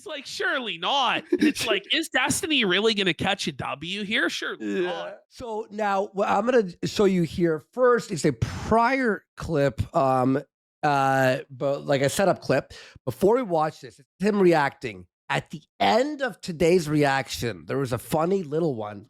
He's like, surely not. And it's like, is Destiny really going to catch a W here? Surely not. So now what I'm going to show you here first is a prior clip, but like a setup clip. Before we watch this, it's him reacting. At the end of today's reaction, there was a funny little one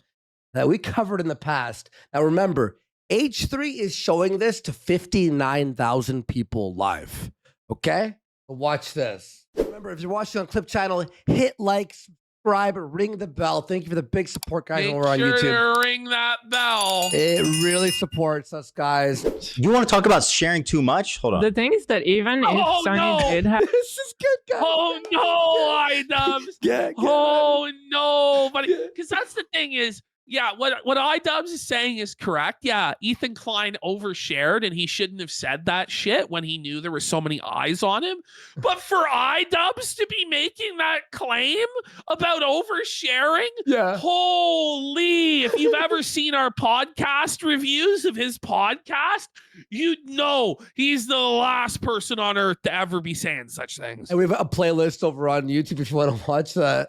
that we covered in the past. Now remember, H3 is showing this to 59,000 people live. Okay? Watch this. Remember, if you're watching on Clip Channel, hit like, subscribe, or ring the bell. Thank you for the big support, guys, over on YouTube. To ring that bell. It really supports us, guys. You want to talk about sharing too much? Hold on. The thing is that even if Sonny did have... This is good, guys. Oh, no, iDUBBBZ. Yeah, oh, no. But because that's the thing is, yeah, what iDUBBBZ is saying is correct. Yeah, Ethan Klein overshared, and he shouldn't have said that shit when he knew there were so many eyes on him. But for iDUBBBZ to be making that claim about oversharing, yeah, holy! If you've ever seen our podcast reviews of his podcast, you'd know he's the last person on earth to ever be saying such things. And we have a playlist over on YouTube if you want to watch that.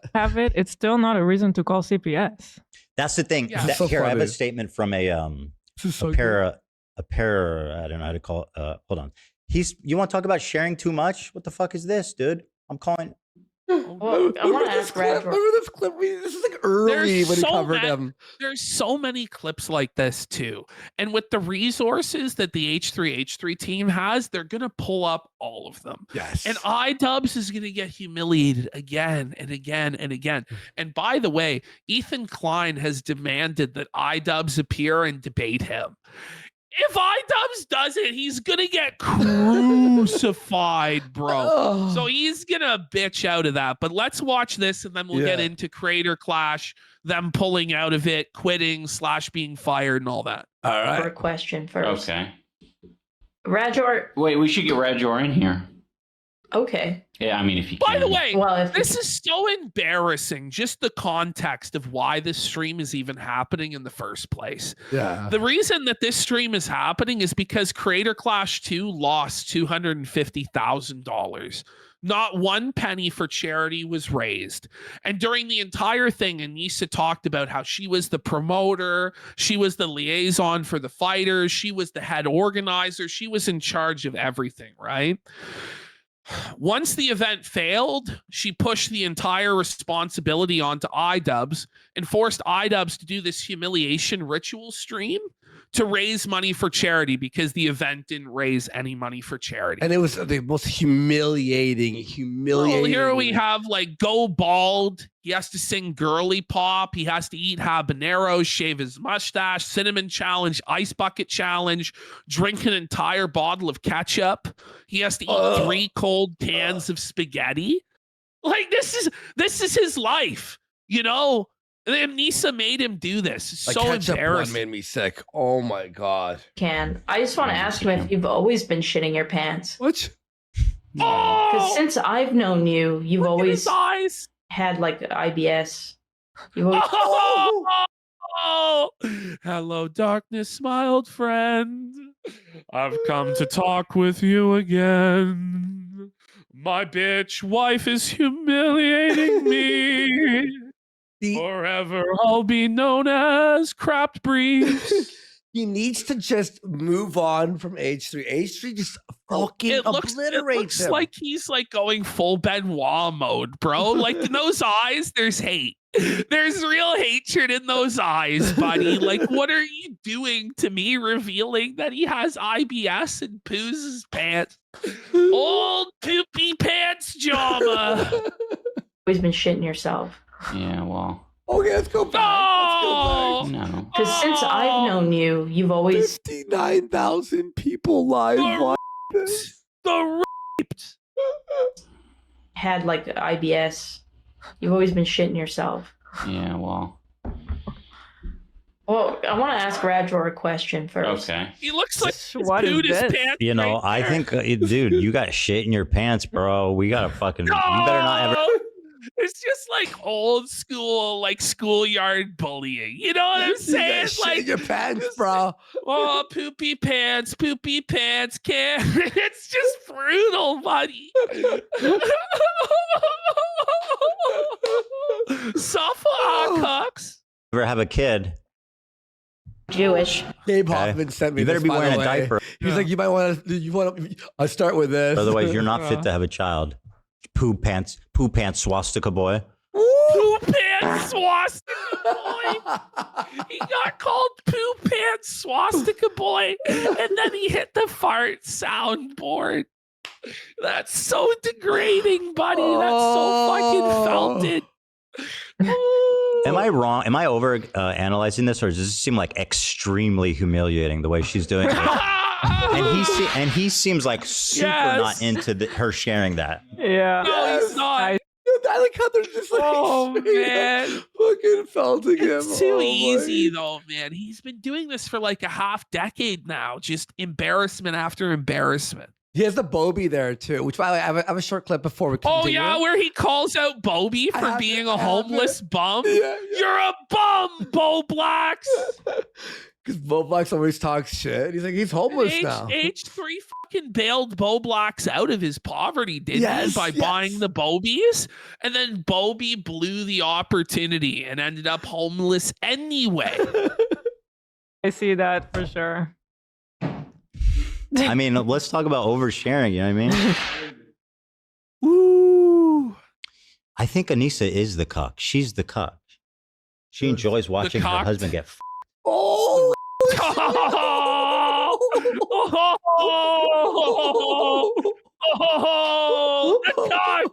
It's still not a reason to call CPS. That's the thing. Yeah. So Here, I have a funny. statement from a I don't know how to call it. Hold on. You want to talk about sharing too much? What the fuck is this, dude? I'm calling. Well, I want to ask Remember this clip? This is like early when he covered him. There's so many clips like this too. And with the resources that the H3 team has, they're going to pull up all of them. Yes. And iDUBBBZ is going to get humiliated again and again and again. And by the way, Ethan Klein has demanded that iDUBBBZ appear and debate him. If iDUBBBZ does it, he's gonna get crucified, bro. So he's gonna bitch out of that. But let's watch this, and then we'll get into Creator Clash, them pulling out of it, quitting / being fired, and all that. All right. for a question first. Okay. Rajor. Wait, we should get Rajor in here. Okay. Yeah, I mean, if you can. By the way, Well, if this is so embarrassing, just the context of why this stream is even happening in the first place. Yeah. The reason that this stream is happening is because Creator Clash 2 lost $250,000. Not one penny for charity was raised. And during the entire thing, Anissa talked about how she was the promoter, she was the liaison for the fighters, she was the head organizer, she was in charge of everything, right? Once the event failed, she pushed the entire responsibility onto iDUBBBZ and forced iDUBBBZ to do this humiliation ritual stream to raise money for charity because the event didn't raise any money for charity. And it was the most humiliating. Well, here we have like Go Bald. He has to sing Girly Pop. He has to eat habaneros, shave his mustache, cinnamon challenge, ice bucket challenge, drink an entire bottle of ketchup. He has to eat 3 cold cans of spaghetti. Like this is his life, you know? And Nisa made him do this. It's so embarrassing. Made me sick. Oh my god. I just want to ask him if you've always been shitting your pants. What? Because since I've known you, you've always His eyes. had like IBS. You've always Oh, hello, darkness, my old friend. I've come to talk with you again. My bitch wife is humiliating me. Forever I'll be known as Crapped Briefs. He needs to just move on from H3. H3 just fucking obliterates him. Like he's like going full Benoit mode, bro. Like in those eyes, there's hate. There's real hatred in those eyes, buddy. Like, what are you doing to me, revealing that he has IBS and poos his pants? Old poopy pants, Jama. always been shitting yourself. Yeah, well. Okay, let's go back. Oh, No. Because since I've known you, you've always 59,000 people live watching this. the raped. had like IBS. You've always been shitting yourself. Yeah, well. Well, I want to ask Rajor a question first. Okay. He looks like he's What is pooed his this? pants. You know, right I there. think, dude, you got shit in your pants, bro. We gotta fucking. You better not ever. It's just like old school, like schoolyard bullying. You know what I'm saying? Shit Like in your pants, bro. oh, poopy pants, can't. It's just brutal, buddy. Suffer cooks. Ever have a kid? Jewish. Gabe Okay. Hoffman sent me You better this, be by wearing the a way. diaper. He's like, you might want to. I'll start with this. Otherwise, you're not fit to have a child. Poo pants, swastika boy. Poo pants swastika boy. He got called poo pants swastika boy, and then he hit the fart soundboard. That's so degrading, buddy. That's so fucking felted. Am I wrong? Am I over analyzing this, or does this seem like extremely humiliating the way she's doing it? And he seems like super not into her sharing that. Yeah. No, he's not. I like how they're just like, Oh, straight man. up fucking felting him. It's too Oh, easy my. though, man. He's been doing this for like a half decade now. Just embarrassment after embarrassment. He has the Bobby there too, which by the way, I have a short clip before we Oh continue. yeah, where he calls out Bobby I for have being it, a I have homeless bum. Yeah, You're a bum, Bo Blacks. Because Bo Blacks always talks shit. He's like, he's homeless now. H3 fucking bailed Bo Blacks out of his poverty, didn't Yes, he? By yes. buying the Bobies. And then Bobby blew the opportunity and ended up homeless anyway. I see that for sure. I mean, let's talk about oversharing. You know what I mean? Woo. I think Anissa is the cuck. She's the cuck. She enjoys watching her cucked? husband get. Oh! Oh, the cock.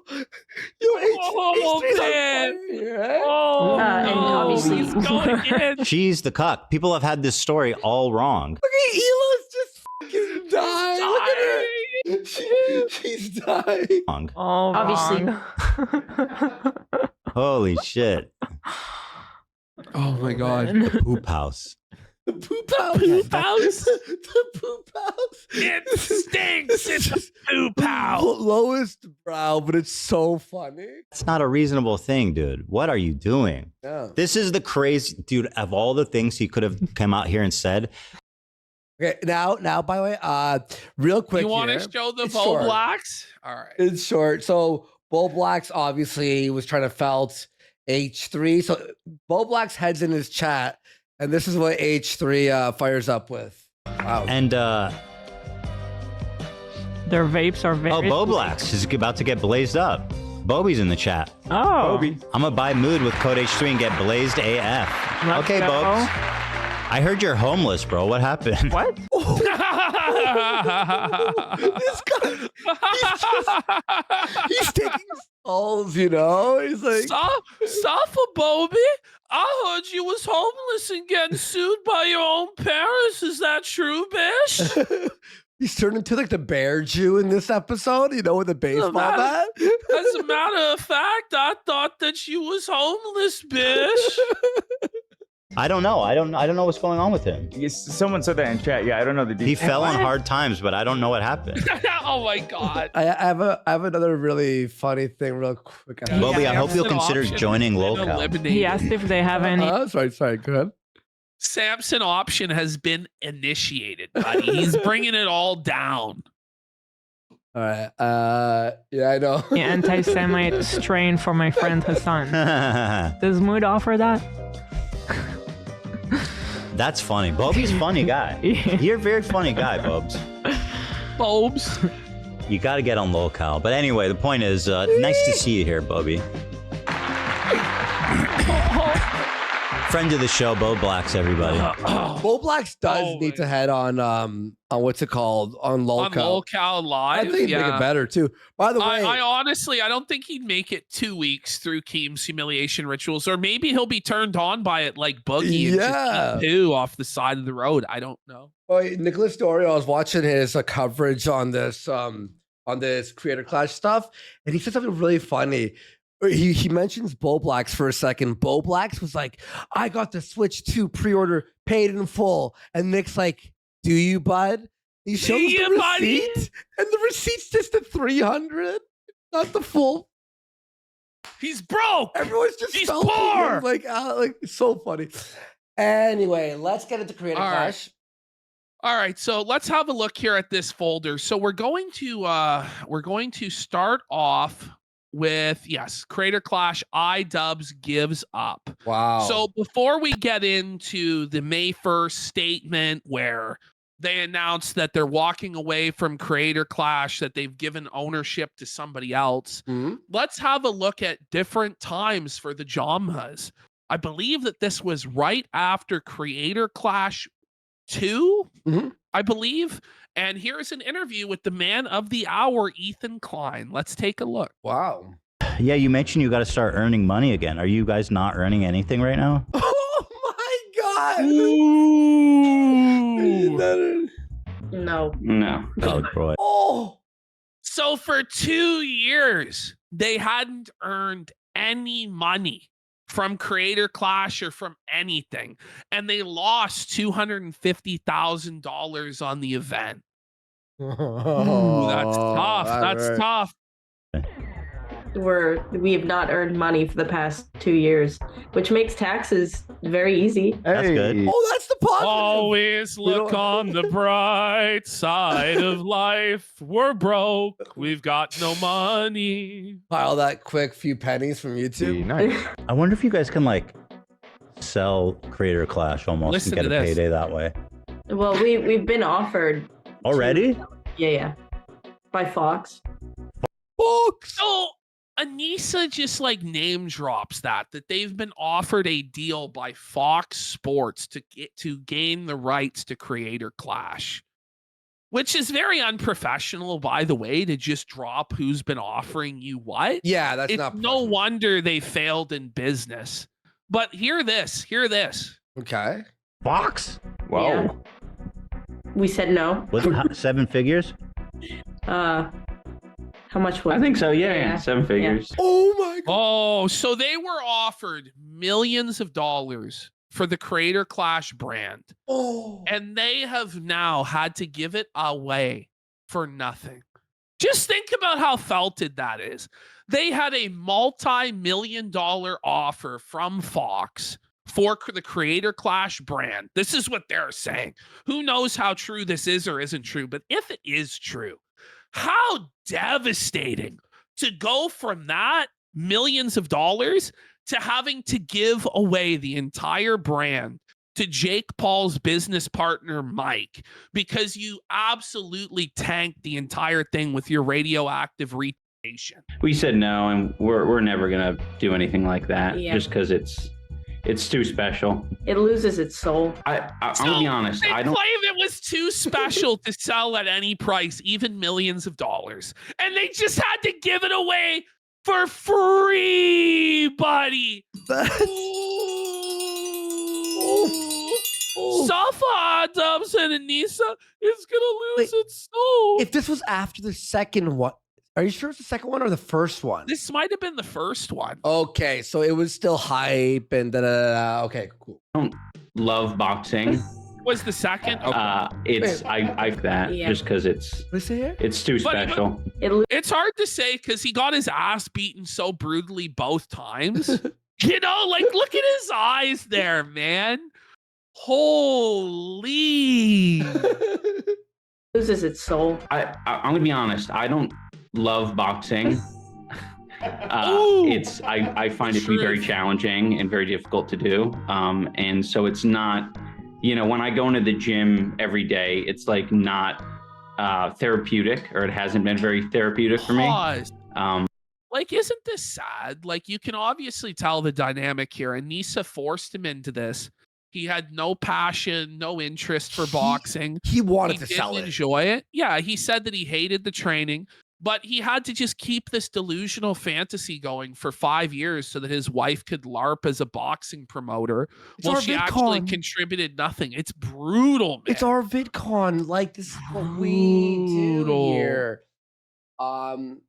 Oh, man. Oh, and no, obviously- he's going again. She's the cuck. People have had this story all wrong. Look at Hila's just fucking dying. Look at her. She's dying. Wrong. Oh, Obviously. wrong. Holy shit. Oh my god. The poop house. The poop house. Poop house? The poop house. It stinks. It's a poop house. Lowest brow, but it's so funny. That's not a reasonable thing, dude. What are you doing? Yeah. This is the crazy, dude, of all the things he could have come out here and said. Okay, now, by the way, real quick. You want here, to show the it's Bo short. Blacks? All right. It's short. So Bo Blacks obviously was trying to felt H3. So Bo Blacks heads in his chat, and this is what H3 fires up with. Wow. And, Their vapes are very. oh, Bo Blacks is about to get blazed up. Bobby's in the chat. Oh. I'm gonna buy mood with code H3 and get blazed AF. Let's Okay, go. Bobs. I heard you're homeless, bro. What happened? What? This guy, he's taking stalls, you know? He's like, Suffer, Bobby. I heard you was homeless and getting sued by your own parents. Is that true, bitch? he's turned into like the bear Jew in this episode, you know, with the baseball bat. As a matter of fact, I thought that you was homeless, bitch. I don't know. I don't know what's going on with him. Yes, someone said that in chat. Yeah, I don't know the He details. fell on hard times, but I don't know what happened. Oh my god. I have another really funny thing, real quick. Bobby, I hope you'll Samson consider option joining has been Lolcow. eliminated. He asked if they have any. Sorry, go ahead. Samson option has been initiated, buddy. He's bringing it all down. All right. Yeah, I know. The anti-Semite strain for my friend Hassan. Does Mood offer that? That's funny. Bobby's a funny guy. You're a very funny guy, Bobs. Bobs. You got to get on Lolcow. But anyway, the point is, nice to see you here, Bobby. Friend of the show, Bo Blacks, everybody. Bo Blacks does Oh need my- to head on what's it called? On On Lolcow. Lolcow I Live. think he'd make it better too. By the way, I honestly, I don't think he'd make it 2 weeks through Keem's humiliation rituals, or maybe he'll be turned on by it like Boogie and Yeah. just eat poo off the side of the road. I don't know. Nicholas Dorio, I was watching his coverage on this Creator Clash stuff, and he said something really funny. He mentions Bo Blacks for a second. Bo Blacks was like, I got the Switch 2 pre-order paid in full. And Nick's like, do you, bud? He shows you, the buddy? receipt, and the receipt's just at 300, not the full. He's broke. Everyone's just He's felting poor. him, like it's so funny. Anyway, let's get into Creator All right. Clash. All right, so let's have a look here at this folder. So we're going to start off with, yes, Creator Clash iDUBBBZ gives up. Wow. So before we get into the May 1st statement where they announced that they're walking away from Creator Clash, that they've given ownership to somebody else, let's have a look at different times for the Jamhas. I believe that this was right after Creator Clash 2, I believe. And here's an interview with the man of the hour, Ethan Klein. Let's take a look. Wow. Yeah, you mentioned you got to start earning money again. Are you guys not earning anything right now? Oh my God. Ooh. No. No. Oh, boy. Oh. So for 2 years, they hadn't earned any money from Creator Clash or from anything. And they lost $250,000 on the event. Ooh, that's tough. That's tough. We have not earned money for the past 2 years, which makes taxes very easy. That's good. Oh, that's the positive. Always look on the bright side of life. We're broke. We've got no money. Pile that quick few pennies from YouTube. Nice. I wonder if you guys can like sell Creator Clash almost Listen and get to a this. payday that way. Well, we've been offered. Already? Yeah. By Fox. So Anissa just like name drops that they've been offered a deal by Fox Sports to gain the rights to Creator Clash, which is very unprofessional, by the way, to just drop who's been offering you what. Yeah, that's It's not no professional. wonder they failed in business. But hear this. Okay. Fox? Whoa. Yeah. We said no. Was it 7 figures? How much was I think so. Yeah. Yeah. 7 figures. Oh my God. Oh, so they were offered millions of dollars for the Creator Clash brand. Oh. And they have now had to give it away for nothing. Just think about how felted that is. They had a multi-million-dollar offer from Fox for the Creator Clash brand. This is what they're saying. Who knows how true this is or isn't true, but if it is true, how devastating to go from that millions of dollars to having to give away the entire brand to Jake Paul's business partner, Mike, because you absolutely tanked the entire thing with your radioactive reputation. We said no, and we're never gonna do anything like that. Yeah. Just because it's too special. It loses its soul. I'm gonna be honest. They I don't. claim it was too special to sell at any price, even millions of dollars. And they just had to give it away for free, buddy. Safa iDUBBBZ and Anissa is gonna lose its soul. If this was after the second one, are you sure it's the second one or the first one? This might have been the first one. Okay, so it was still hype and da. Okay, cool. I don't love boxing. Was the second? It's I that Yeah. just because it's What is it here? it's too But- special. It's hard to say because he got his ass beaten so brutally both times. You know, like look at his eyes there, man. Holy. Loses its soul. I'm gonna be honest. I don't love boxing. Ooh. I find it to be very Truth. challenging and very difficult to do. And so it's not. When I go into the gym every day, it's like not therapeutic, or it hasn't been very therapeutic for me. Pause. Um, Like, isn't this sad? Like, you can obviously tell the dynamic here. Anissa forced him into this. He had no passion, no interest for boxing. He wanted He to sell didn't it. enjoy it. Yeah, he said that he hated the training, but he had to just keep this delusional fantasy going for 5 years so that his wife could LARP as a boxing promoter. It's Well, our she actually VidCon. contributed nothing. It's brutal, man. It's our VidCon. Like, this is what we do Brutal. here.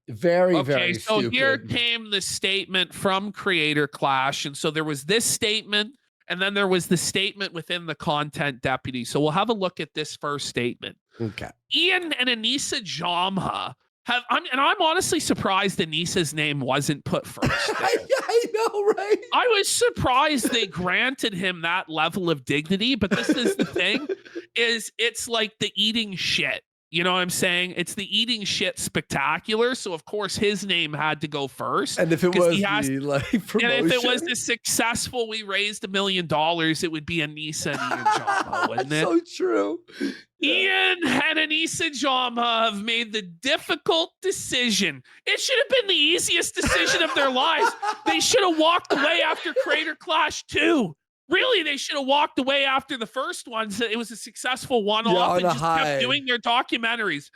Very, Okay, very so stupid. here came the statement from Creator Clash. And so there was this statement, and then there was the statement within the content deputy. So we'll have a look at this first statement. Okay. Ian and Anissa Jamha I'm honestly surprised Anissa's name wasn't put first. I know, right? I was surprised they granted him that level of dignity, but this is the thing, is it's like the eating shit. You know what I'm saying? It's the eating shit spectacular. So of course his name had to go first. And if it 'cause was he has- the like promotion, and if it was the successful, we raised $1 million, it would be Anissa and Ian Jama, wouldn't it? so true. Ian and Anissa Jama have made the difficult decision. It should have been the easiest decision of their lives. They should have walked away after Creator Clash 2. Really, they should have walked away after the first one. So it was a successful one-off and just kept doing their documentaries,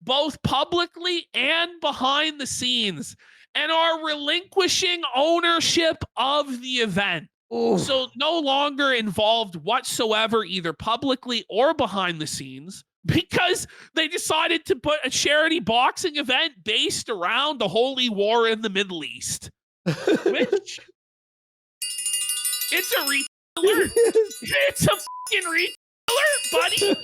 both publicly and behind the scenes, and are relinquishing ownership of the event. Ooh. So no longer involved whatsoever, either publicly or behind the scenes, because they decided to put a charity boxing event based around the holy war in the Middle East. Which, it's a retailer. It's a fucking retailer, buddy.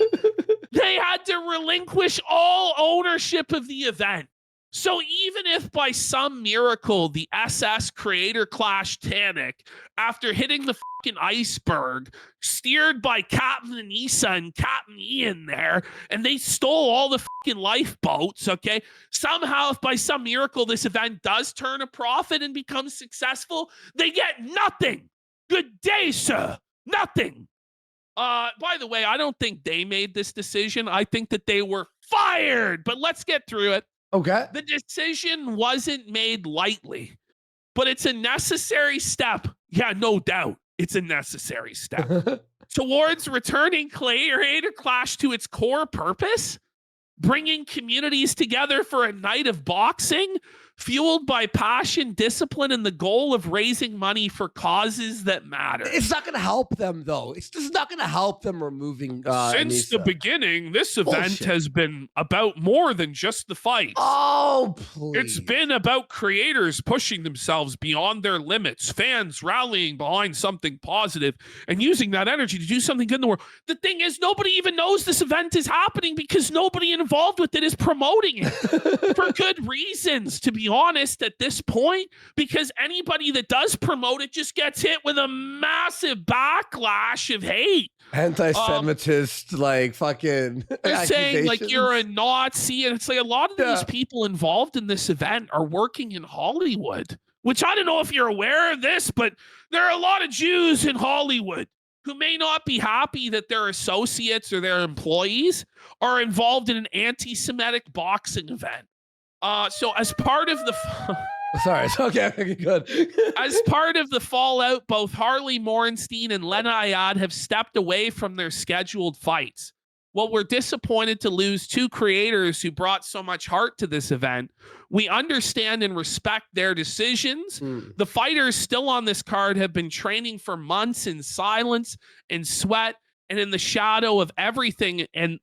They had to relinquish all ownership of the event. So even if by some miracle the SS Creator Clash Titanic, after hitting the fucking iceberg, steered by Captain Anissa and Captain Ian there, and they stole all the fucking lifeboats, okay? Somehow, if by some miracle this event does turn a profit and becomes successful, they get nothing. Good day, sir. Nothing. By the way, I don't think they made this decision. I think that they were fired, but let's get through it. Okay. The decision wasn't made lightly, but it's a necessary step. Yeah, no doubt. It's a necessary step towards returning Creator Clash to its core purpose, bringing communities together for a night of boxing, fueled by passion, discipline, and the goal of raising money for causes that matter. It's not going to help them, though. It's just not going to help them removing Since the Anissa. beginning, this event Bullshit. has been about more than just the fights. Oh, please. It's been about creators pushing themselves beyond their limits, fans rallying behind something positive and using that energy to do something good in the world. The thing is, nobody even knows this event is happening because nobody involved with it is promoting it for good reasons, to be honest, at this point, because anybody that does promote it just gets hit with a massive backlash of hate. Anti-Semitist, like fucking. They're saying like you're a accusations. Nazi, and it's like a lot of these people involved in this event are working in Hollywood, which I don't know if you're aware of this, but there are a lot of Jews in Hollywood who may not be happy that their associates or their employees are involved in an anti-Semitic boxing event. So as part of the Sorry. Okay, good. as part of the fallout, both Harley Morenstein and Lena Ayad have stepped away from their scheduled fights. While we're disappointed to lose two creators who brought so much heart to this event, we understand and respect their decisions. The fighters still on this card have been training for months in silence and sweat and in the shadow of everything, and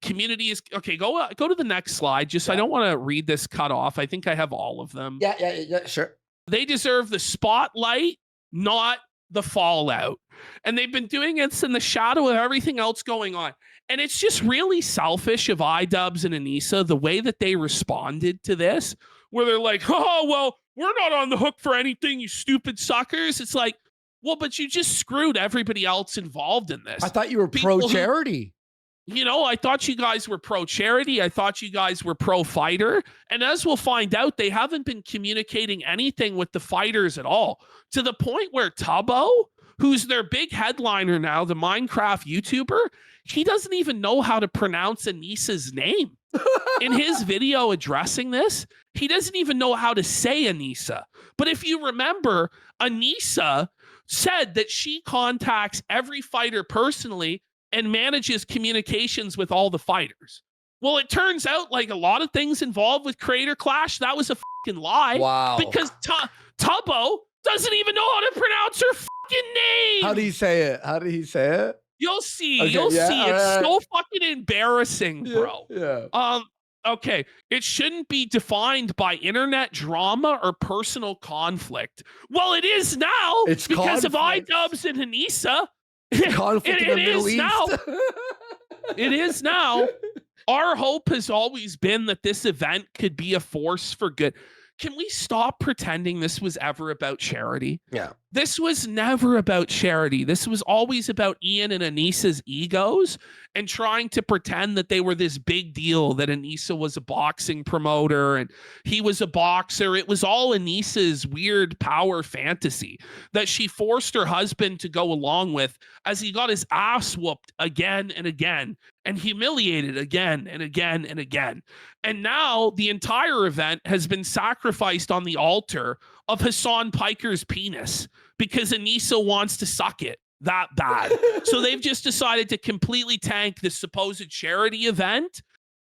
community is okay. Go to the next slide. Just I don't want to read this cut off. I think I have all of them. Yeah, sure. They deserve the spotlight, not the fallout. And they've been doing it in the shadow of everything else going on. And it's just really selfish of iDUBBBZ and Anissa, the way that they responded to this, where they're like, oh, well, we're not on the hook for anything, you stupid suckers. It's like, well, but you just screwed everybody else involved in this. I thought you were People pro-charity. You know, I thought you guys were pro-charity. I thought you guys were pro-fighter. And as we'll find out, they haven't been communicating anything with the fighters at all, to the point where Tubbo, who's their big headliner now, the Minecraft YouTuber, he doesn't even know how to pronounce Anissa's name. In his video addressing this, he doesn't even know how to say Anissa. But if you remember, Anissa said that she contacts every fighter personally and manages communications with all the fighters. Well, it turns out like a lot of things involved with Creator Clash, that was a fucking lie. Wow. Because Tubbo doesn't even know how to pronounce her fucking name. How do you say it? How did he say it? You'll see. Okay, You'll yeah, see. all It's right. so fucking embarrassing, bro. Yeah. Okay. It shouldn't be defined by internet drama or personal conflict. Well, it is now. It's because conflict. of iDUBBBZ and Anissa. Conflict in the Middle is East. now. It is now. Our hope has always been that this event could be a force for good. Can we stop pretending this was ever about charity? Yeah. This was never about charity. This was always about Ian and Anissa's egos and trying to pretend that they were this big deal, that Anissa was a boxing promoter and he was a boxer. It was all Anissa's weird power fantasy that she forced her husband to go along with as he got his ass whooped again and again and humiliated again and again and again. And now the entire event has been sacrificed on the altar of Hassan Piker's penis because Anissa wants to suck it that bad. So they've just decided to completely tank this supposed charity event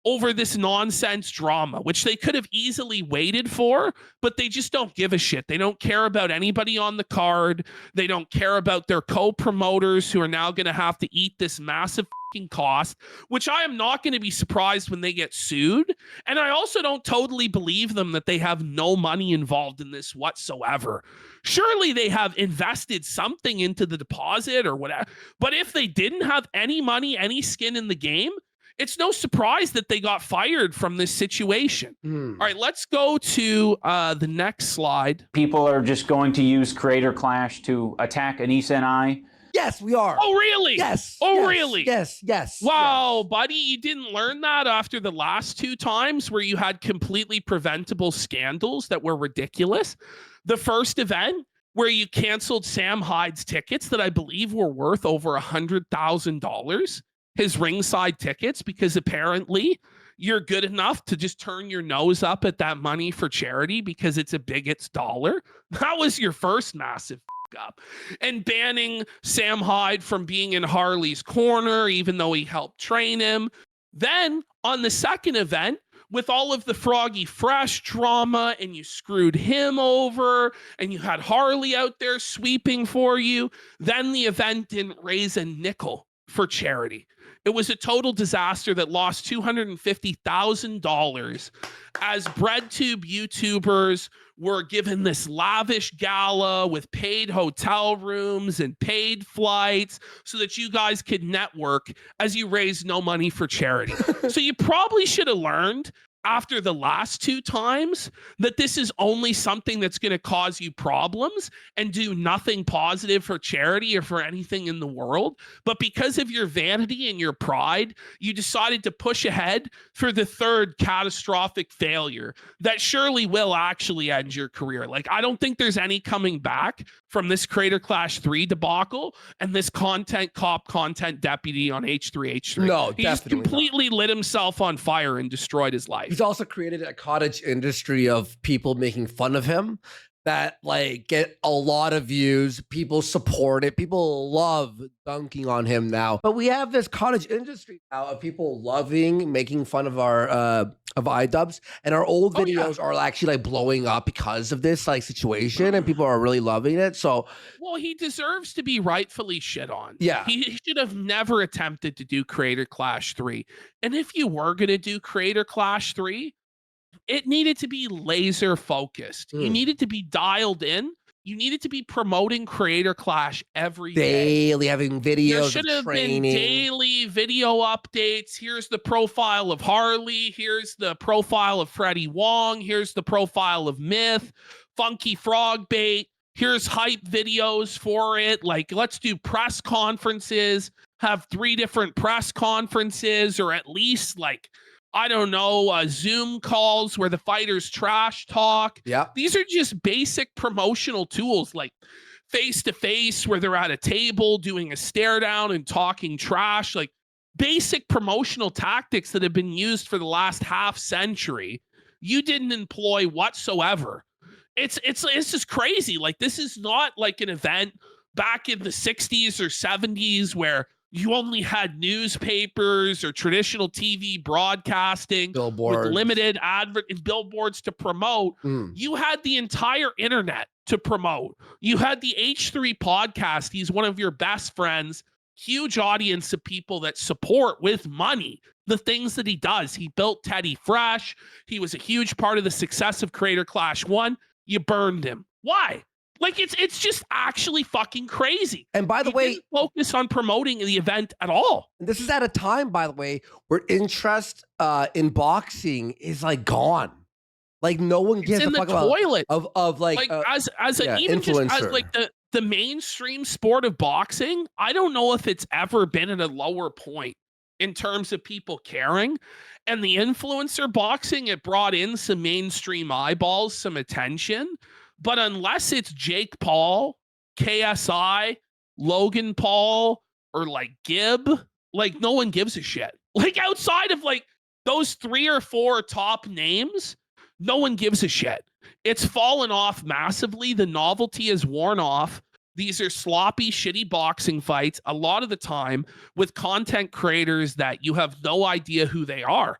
over this nonsense drama, which they could have easily waited for, but they just don't give a shit. They don't care about anybody on the card. They don't care about their co-promoters who are now going to have to eat this massive fucking cost, which I am not going to be surprised when they get sued. And I also don't totally believe them that they have no money involved in this whatsoever. Surely they have invested something into the deposit or whatever. But if they didn't have any money, any skin in the game, it's no surprise that they got fired from this situation. All right, let's go to the next slide. People are just going to use Creator Clash to attack Anissa and I. Yes, we are. Oh, really? Yes. Oh, yes, really? Yes. Wow, buddy, you didn't learn that after the last 2 times where you had completely preventable scandals that were ridiculous. The first event where you canceled Sam Hyde's tickets that I believe were worth over $100,000. His ringside tickets, because apparently you're good enough to just turn your nose up at that money for charity because it's a bigot's dollar. That was your first massive up. And banning Sam Hyde from being in Harley's corner, even though he helped train him. Then on the second event, with all of the Froggy Fresh drama, and you screwed him over, and you had Harley out there sweeping for you, then the event didn't raise a nickel for charity. It was a total disaster that lost $250,000 as BreadTube YouTubers were given this lavish gala with paid hotel rooms and paid flights so that you guys could network as you raised no money for charity. So you probably should have learned after the last 2 times that this is only something that's going to cause you problems and do nothing positive for charity or for anything in the world. But because of your vanity and your pride, you decided to push ahead for the 3rd catastrophic failure that surely will actually end your career. Like, I don't think there's any coming back from this Creator Clash 3 debacle and this content cop, content deputy on H3H3. No, he just completely lit himself on fire and destroyed his life. He's also created a cottage industry of people making fun of him that like get a lot of views. People support it. People love dunking on him now. But we have this cottage industry now of people loving making fun of our of iDUBBBZ, and our old videos are actually like blowing up because of this like situation, and people are really loving it. So, well, he deserves to be rightfully shit on. Yeah, he should have never attempted to do Creator Clash 3. And if you were going to do Creator Clash 3, it needed to be laser focused. You needed to be dialed in. You needed to be promoting Creator Clash every day. Daily, having videos. There should have been daily video updates. Here's the profile of Harley. Here's the profile of Freddie Wong. Here's the profile of Myth, Funky Frog Bait. Here's hype videos for it. Like, let's do press conferences, have 3 different press conferences, or at least like, I don't know, Zoom calls where the fighters trash talk. Yeah. These are just basic promotional tools like face-to-face where they're at a table doing a stare down and talking trash, like basic promotional tactics that have been used for the last half century. You didn't employ whatsoever. It's just crazy. Like, this is not like an event back in the 60s or 70s where you only had newspapers or traditional TV broadcasting billboards with limited billboards to promote. You had the entire internet to promote. You had the H3 podcast. He's one of your best friends. Huge audience of people that support with money the things that he does. He built Teddy Fresh. He was a huge part of the success of Creator Clash 1. You burned him. Why? Like, it's just actually fucking crazy. And by the way, didn't focus on promoting the event at all. This is at a time, by the way, where interest in boxing is like gone. Like, no one gives a fuck about toilet of like as a, even influencer. just as like the mainstream sport of boxing, I don't know if it's ever been at a lower point in terms of people caring. And the influencer boxing, it brought in some mainstream eyeballs, some attention. But unless it's Jake Paul, KSI, Logan Paul, or like Gibb, like no one gives a shit. Like outside of like those 3 or 4 top names, no one gives a shit. It's fallen off massively. The novelty is worn off. These are sloppy, shitty boxing fights a lot of the time with content creators that you have no idea who they are.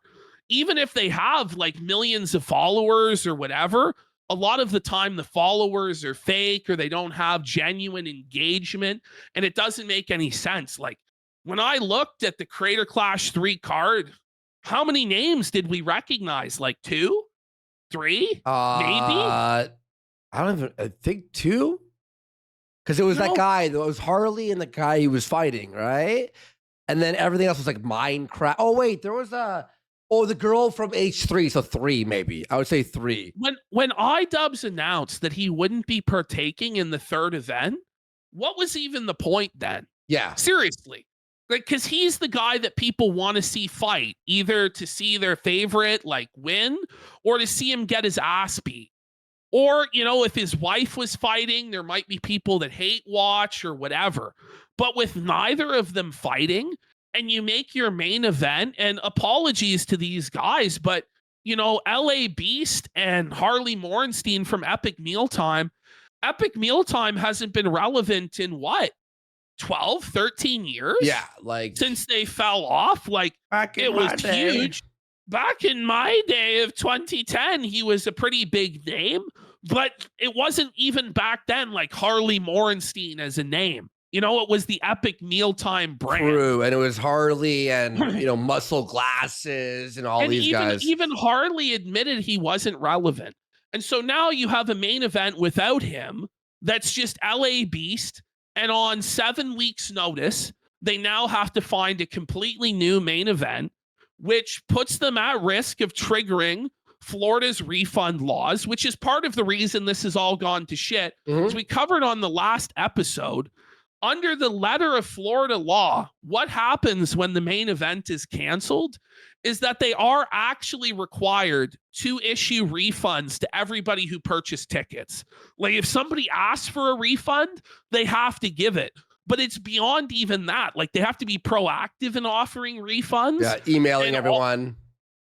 Even if they have like millions of followers or whatever, a lot of the time the followers are fake or they don't have genuine engagement, and it doesn't make any sense. Like when I looked at the Creator Clash 3 card, how many names did we recognize? Like 2? 3? Maybe? I think 2. Because it was that guy, it was Harley and the guy he was fighting, right? And then everything else was like Minecraft. Oh, wait, there was the girl from H3, so 3 maybe. I would say 3. When iDUBBBZ announced that he wouldn't be partaking in the 3rd event, what was even the point then? Yeah. Seriously. Like, because he's the guy that people want to see fight, either to see their favorite like win or to see him get his ass beat. Or, you know, if his wife was fighting, there might be people that hate watch or whatever. But with neither of them fighting, and you make your main event, and apologies to these guys, but, you know, LA Beast and Harley Morenstein from Epic Mealtime hasn't been relevant in what? 12, 13 years? Yeah, like since they fell off. Like it was huge. Back in my day of 2010, he was a pretty big name, but it wasn't even back then like Harley Morenstein as a name. You know, it was the Epic Mealtime brand. True, and it was Harley and, you know, muscle glasses and all these guys. Even Harley admitted he wasn't relevant. And so now you have a main event without him that's just LA Beast, and on 7 weeks' notice, they now have to find a completely new main event, which puts them at risk of triggering Florida's refund laws, which is part of the reason this has all gone to shit. As we covered on the last episode, under the letter of Florida law, what happens when the main event is canceled is that they are actually required to issue refunds to everybody who purchased tickets. Like if somebody asks for a refund, they have to give it. But it's beyond even that. Like they have to be proactive in offering refunds. Yeah, emailing everyone.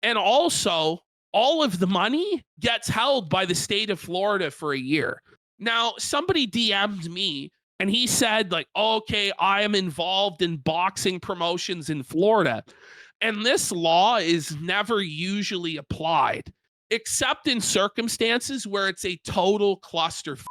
And also, all of the money gets held by the state of Florida for a year. Now, somebody DM'd me and he said, like, okay, I am involved in boxing promotions in Florida. And this law is never usually applied, except in circumstances where it's a total clusterfuck.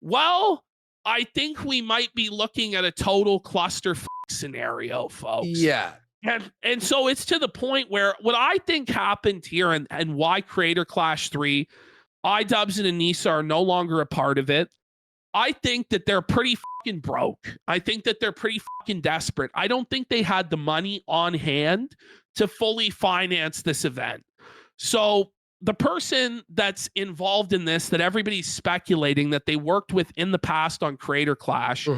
Well, I think we might be looking at a total clusterfuck scenario, folks. Yeah. And so it's to the point where what I think happened here and why Creator Clash 3, iDUBBBZ and Anissa are no longer a part of it. I think that they're pretty fucking broke. I think that they're pretty fucking desperate. I don't think they had the money on hand to fully finance this event. So the person that's involved in this, that everybody's speculating that they worked with in the past on Creator Clash,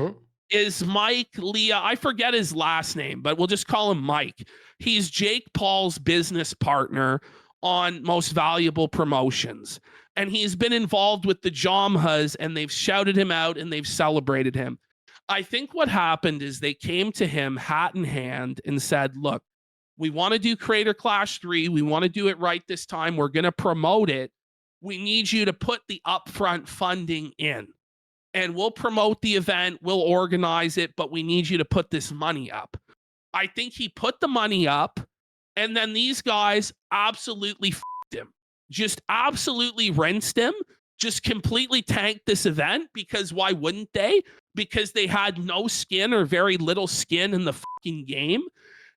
is Mike Leah. I forget his last name, but we'll just call him Mike. He's Jake Paul's business partner on Most Valuable Promotions. And he's been involved with the Jamhas, and they've shouted him out and they've celebrated him. I think what happened is they came to him hat in hand and said, look, we want to do Creator Clash 3. We want to do it right this time. We're going to promote it. We need you to put the upfront funding in. And we'll promote the event. We'll organize it, but we need you to put this money up. I think he put the money up, and then these guys absolutely f***ed him. Just absolutely rinsed him, just completely tanked this event, because why wouldn't they? Because they had no skin or very little skin in the fucking game.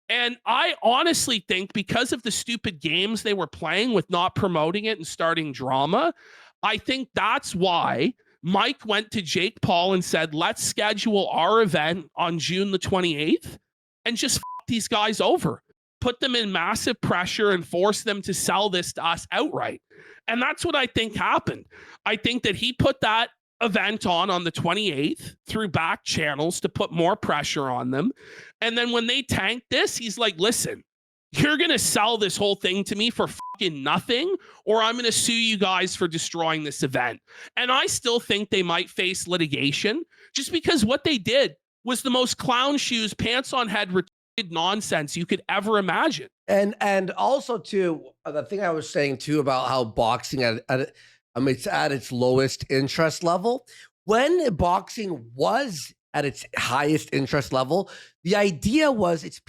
And I honestly think because of the stupid games they were playing with not promoting it and starting drama, I think that's why Mike went to Jake Paul and said, let's schedule our event on June the 28th and just f*** these guys over. Put them in massive pressure and force them to sell this to us outright. And that's what I think happened. I think that he put that event on the 28th through back channels to put more pressure on them. And then when they tanked this, he's like, listen, you're going to sell this whole thing to me for fucking nothing, or I'm going to sue you guys for destroying this event. And I still think they might face litigation just because what they did was the most clown shoes, pants on head, retarded nonsense you could ever imagine. And also too, the thing I was saying too about how boxing it's at its lowest interest level. When boxing was at its highest interest level, the idea was it's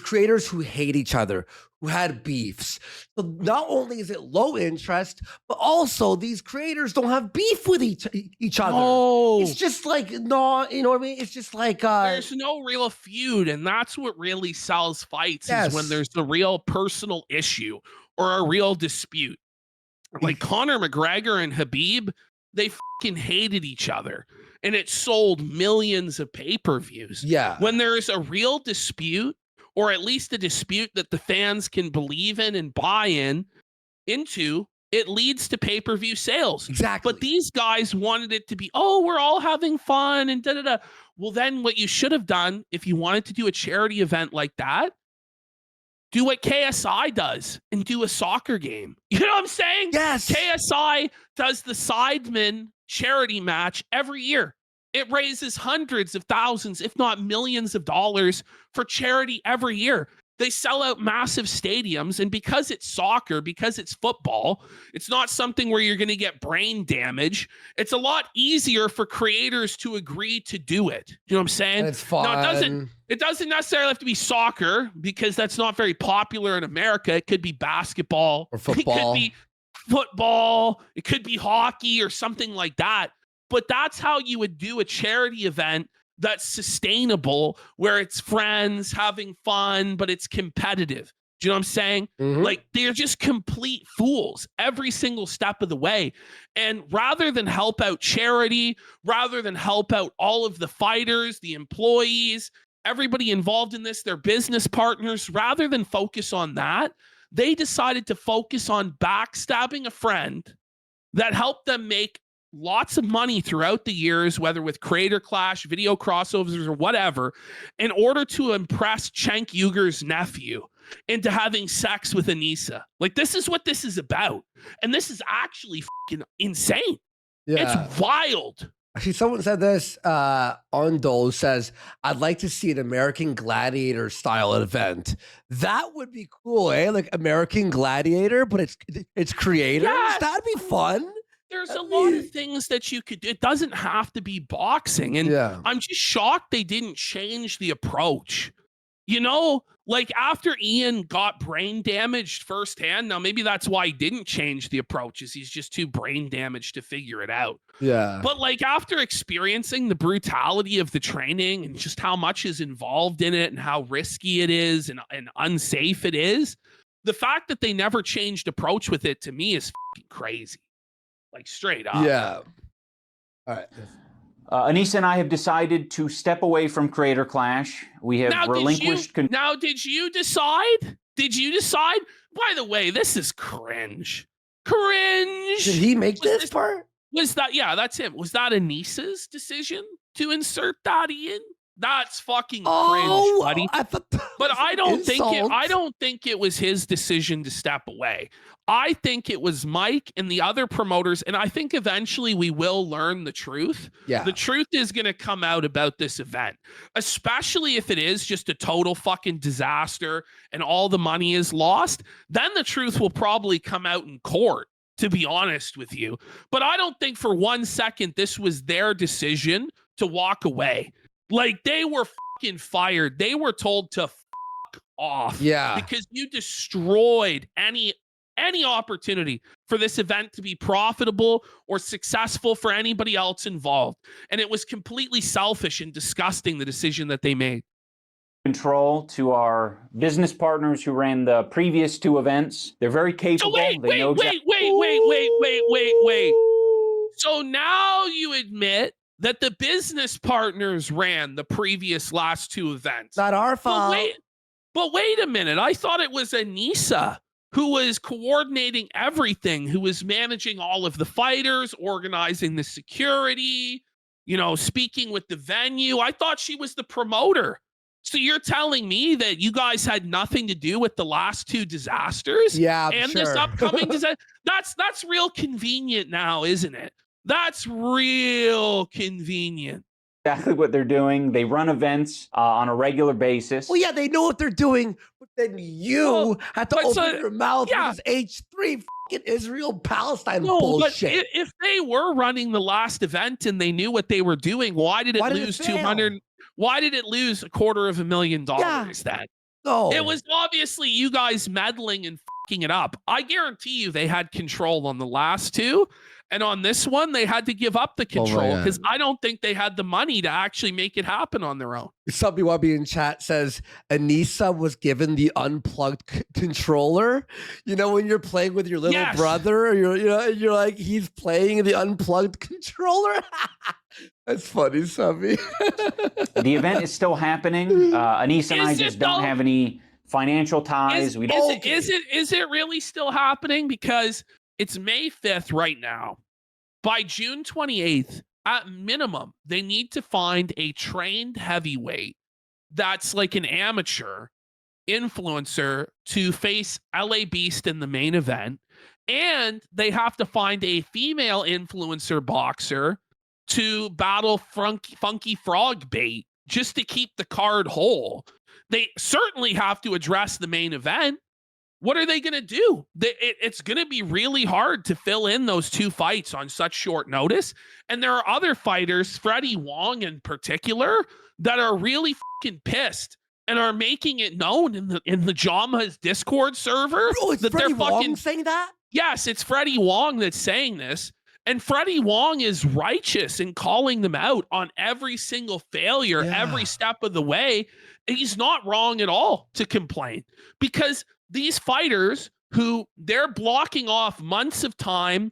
creators who hate each other, who had beefs. So not only is it low interest, but also these creators don't have beef with each other. No. It's just like, no, you know what I mean? It's just like there's no real feud, and that's what really sells fights is when there's a real personal issue or a real dispute. Like Conor McGregor and Khabib, they fucking hated each other, and it sold millions of pay-per-views. Yeah. When there's a real dispute, or at least a dispute that the fans can believe in and buy into, it leads to pay-per-view sales. Exactly. But these guys wanted it to be, oh, we're all having fun and da-da-da. Well, then what you should have done, if you wanted to do a charity event like that, do what KSI does and do a soccer game. You know what I'm saying? Yes. KSI does the Sidemen charity match every year. It raises hundreds of thousands, if not millions of dollars for charity every year. They sell out massive stadiums. And because it's soccer, because it's football, it's not something where you're going to get brain damage. It's a lot easier for creators to agree to do it. You know what I'm saying? And it's fun. Now, it doesn't necessarily have to be soccer because that's not very popular in America. It could be basketball or football. It could be football. It could be hockey or something like that. But that's how you would do a charity event that's sustainable, where it's friends having fun, but it's competitive. Do you know what I'm saying? Mm-hmm. Like, they're just complete fools every single step of the way. And rather than help out charity, rather than help out all of the fighters, the employees, everybody involved in this, their business partners, rather than focus on that, they decided to focus on backstabbing a friend that helped them make lots of money throughout the years, whether with Creator Clash, video crossovers, or whatever, in order to impress Cenk Uyghur's nephew into having sex with Anissa. Like, this is what this is about. And this is actually fucking insane. Yeah. It's wild. Actually, someone said this, Ondo says, I'd like to see an American Gladiator style event. That would be cool, eh? Like American Gladiator, but it's creators. Yes. That'd be fun. There's a lot of things that you could do. It doesn't have to be boxing. And I'm just shocked they didn't change the approach. You know, like after Ian got brain damaged firsthand, now maybe that's why he didn't change the approach, is he's just too brain damaged to figure it out. Yeah. But like after experiencing the brutality of the training and just how much is involved in it and how risky it is and unsafe it is, the fact that they never changed approach with it, to me, is fucking crazy. Like straight up. Yeah. All right. Anissa and I have decided to step away from Creator Clash. We have relinquished. Now, did you decide? Did you decide? By the way, this is cringe. Cringe. Did he make this part? Was that? Yeah, that's him. Was that Anissa's decision to insert that in? That's fucking cringe, buddy. But I don't think it was his decision to step away. I think it was Mike and the other promoters, and I think eventually we will learn the truth. Yeah. The truth is going to come out about this event, especially if it is just a total fucking disaster and all the money is lost. Then the truth will probably come out in court, to be honest with you. But I don't think for 1 second this was their decision to walk away. Like, they were fucking fired. They were told to fuck off. Yeah. Because you destroyed any opportunity for this event to be profitable or successful for anybody else involved. And it was completely selfish and disgusting, the decision that they made. Control to our business partners who ran the previous two events. They're very capable. So wait. So now you admit that the business partners ran the previous last two events. Not our fault. But wait a minute. I thought it was Anissa who was coordinating everything, who was managing all of the fighters, organizing the security, you know, speaking with the venue. I thought she was the promoter. So you're telling me that you guys had nothing to do with the last two disasters? Yeah, and sure. this upcoming disaster? That's real convenient now, isn't it? That's real convenient. Exactly what they're doing. They run events on a regular basis. Well, yeah, they know what they're doing, but then you have to open your mouth with this H3 fucking Israel Palestine bullshit. But if they were running the last event and they knew what they were doing, why did it lose 200? Why did it lose $250,000 then? No, it was obviously you guys meddling and fucking it up. I guarantee you they had control on the last two. And on this one, they had to give up the control because I don't think they had the money to actually make it happen on their own. Somebody want to be in chat says Anissa was given the unplugged controller. You know, when you're playing with your little brother, or you're like, he's playing the unplugged controller. That's funny, Subby. The event is still happening. Anissa and I just don't have any financial ties. Is it really still happening? Because it's May 5th right now. By June 28th, at minimum, they need to find a trained heavyweight that's like an amateur influencer to face LA Beast in the main event. And they have to find a female influencer boxer to battle Funky Frog Bait just to keep the card whole. They certainly have to address the main event. What are they going to do? It's going to be really hard to fill in those two fights on such short notice. And there are other fighters, Freddie Wong in particular, that are really fucking pissed and are making it known in the Jama's Discord server. Oh, it's that Freddie they're fucking Wong saying that? Yes, it's Freddie Wong that's saying this. And Freddie Wong is righteous in calling them out on every single failure, every step of the way. And he's not wrong at all to complain, because these fighters who they're blocking off months of time,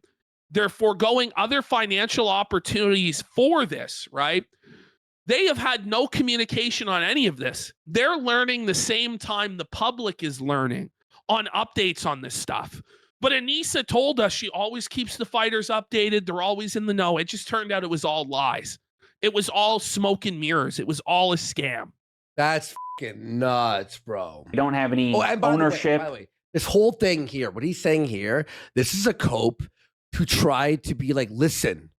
they're foregoing other financial opportunities for this, right? They have had no communication on any of this. They're learning the same time the public is learning on updates on this stuff. But Anissa told us she always keeps the fighters updated. They're always in the know. It just turned out it was all lies. It was all smoke and mirrors. It was all a scam. That's fucking nuts, bro. We don't have any and ownership. By the way, this whole thing here, what he's saying here, this is a cope to try to be like, listen,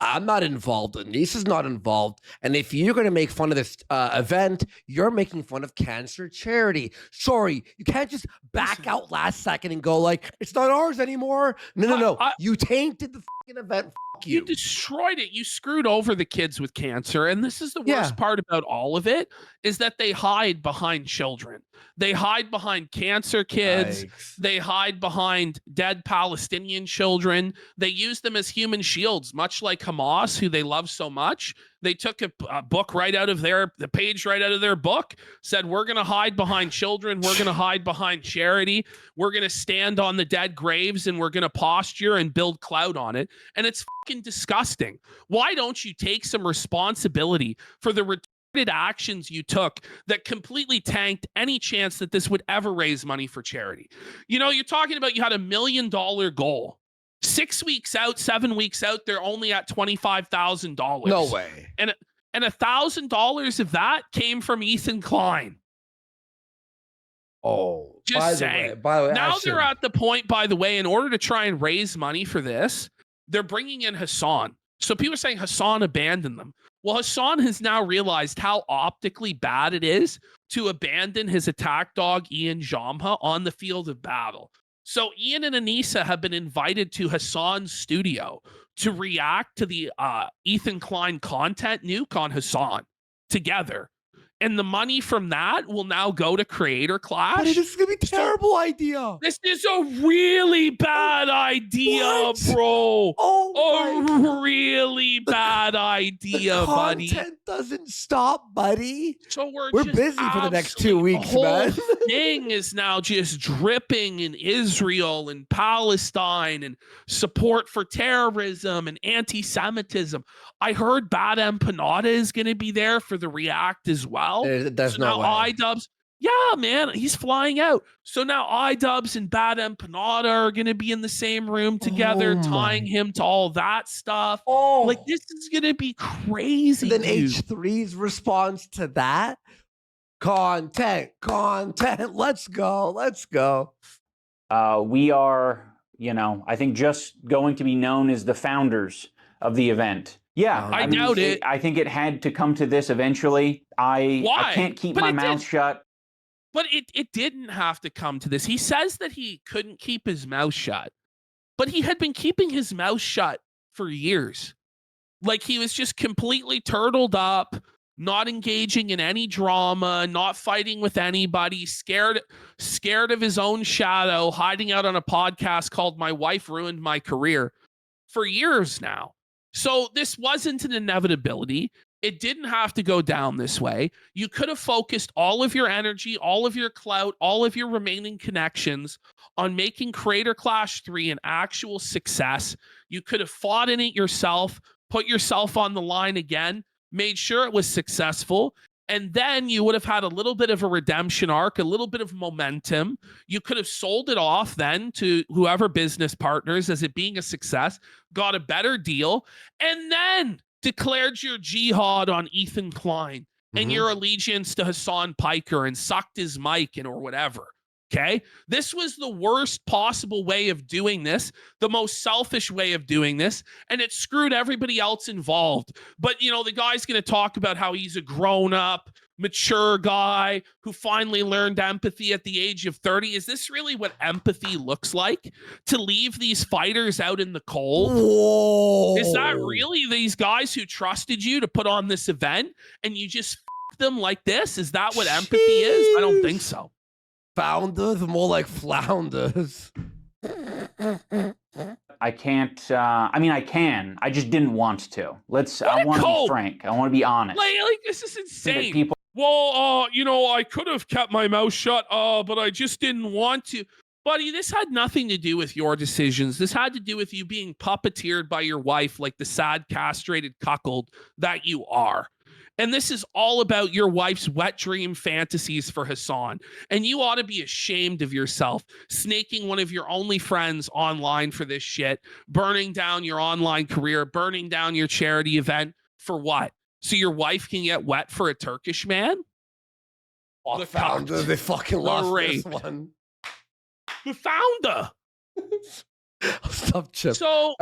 I'm not involved. Anissa's not involved. And if you're going to make fun of this event, you're making fun of cancer charity. Sorry, you can't just back out last second and go like, it's not ours anymore. No. You tainted the fucking event. You destroyed it. You screwed over the kids with cancer. And this is the worst part about all of it, is that they hide behind children. They hide behind cancer kids. Yikes. They hide behind dead Palestinian children. They use them as human shields, much like Hamas, who they love so much. They took a book right out of the page right out of their book, said, we're going to hide behind children. We're going to hide behind charity. We're going to stand on the dead graves and we're going to posture and build clout on it. And it's fucking disgusting. Why don't you take some responsibility for the retarded actions you took that completely tanked any chance that this would ever raise money for charity? You know, you're talking about you had $1 million goal. 6 weeks out, 7 weeks out, they're only at $25,000. No way. And $1,000 of that came from Ethan Klein. Oh, just saying. By the way, now they're at the point, by the way, in order to try and raise money for this, they're bringing in Hassan. So people are saying Hassan abandoned them. Well, Hassan has now realized how optically bad it is to abandon his attack dog, Ian Jamha, on the field of battle. So Ian and Anissa have been invited to Hassan's studio to react to the Ethan Klein content nuke on Hassan together. And the money from that will now go to Creator Clash. But this is going to be a terrible idea. This is a really bad idea, bro. Oh, really bad idea, buddy. Content doesn't stop, buddy. So we're busy for the next 2 weeks, man. man. The whole thing is now just dripping in Israel and Palestine and support for terrorism and anti-Semitism. I heard Bad Empanada is going to be there for the React as well. There's no way. iDUBBBZ. Yeah, man, he's flying out. So now iDUBBBZ and Bad Empanada are going to be in the same room together, tying him to all that stuff. Like, this is going to be crazy. Then dude. H3's response to that, content. Let's go. We are, I think just going to be known as the founders of the event. Yeah, I doubt it. I think it had to come to this eventually. Why? I can't keep my mouth shut. But it didn't have to come to this. He says that he couldn't keep his mouth shut, but he had been keeping his mouth shut for years. Like, he was just completely turtled up, not engaging in any drama, not fighting with anybody, scared of his own shadow, hiding out on a podcast called My Wife Ruined My Career for years now. So this wasn't an inevitability. It didn't have to go down this way. You could have focused all of your energy, all of your clout, all of your remaining connections on making Creator Clash 3 an actual success. You could have fought in it yourself, put yourself on the line again, made sure it was successful, and then you would have had a little bit of a redemption arc, a little bit of momentum. You could have sold it off then to whoever business partners as it being a success, got a better deal, and then declared your jihad on Ethan Klein and your allegiance to Hassan Piker and sucked his mic and or whatever. Okay. This was the worst possible way of doing this, the most selfish way of doing this, and it screwed everybody else involved. But, the guy's going to talk about how he's a grown up, mature guy who finally learned empathy at the age of 30. Is this really what empathy looks like? To leave these fighters out in the cold? Whoa. Is that really these guys who trusted you to put on this event and you just f them like this? Is that what empathy is? I don't think so. Founders, more like flounders. I can't. I can. I just didn't want to. I want to be frank. I want to be honest. Like this is insane. People. Well, I could have kept my mouth shut, but I just didn't want to. Buddy, this had nothing to do with your decisions. This had to do with you being puppeteered by your wife like the sad, castrated cuckold that you are. And this is all about your wife's wet dream fantasies for Hassan. And you ought to be ashamed of yourself, snaking one of your only friends online for this shit, burning down your online career, burning down your charity event for what? So your wife can get wet for a Turkish man? The founder, they fucking lost this one. The founder. Stop, Chip. So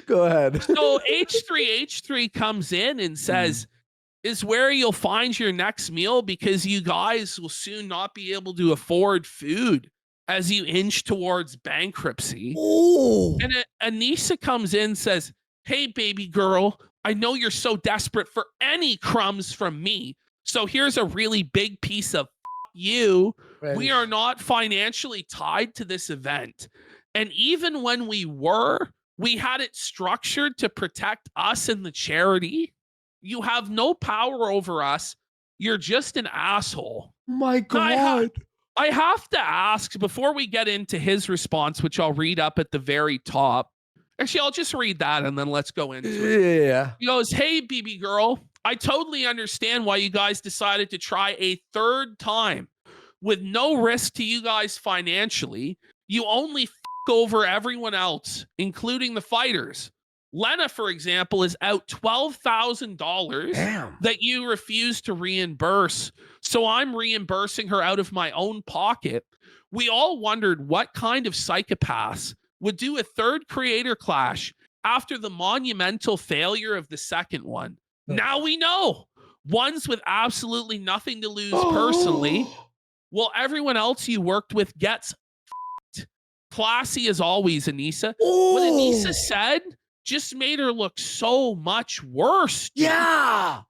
go ahead. So H3 comes in and says, is where you'll find your next meal because you guys will soon not be able to afford food as you inch towards bankruptcy. Ooh. And Anissa comes in and says, hey, baby girl, I know you're so desperate for any crumbs from me. So here's a really big piece of you. Right. We are not financially tied to this event. And even when we were, we had it structured to protect us and the charity. You have no power over us. You're just an asshole. My God. I have to ask before we get into his response, which I'll read up at the very top. Actually, I'll just read that and then let's go into it. Yeah. He goes, hey, BB girl, I totally understand why you guys decided to try a third time with no risk to you guys financially. You only f over everyone else, including the fighters. Lena, for example, is out $12,000 that you refuse to reimburse. So I'm reimbursing her out of my own pocket. We all wondered what kind of psychopaths would do a third creator clash after the monumental failure of the second one. Now we know. Ones with absolutely nothing to lose personally. Well, everyone else you worked with gets f***ed. Classy as always, Anissa. What Anissa said just made her look so much worse. Dude. Yeah.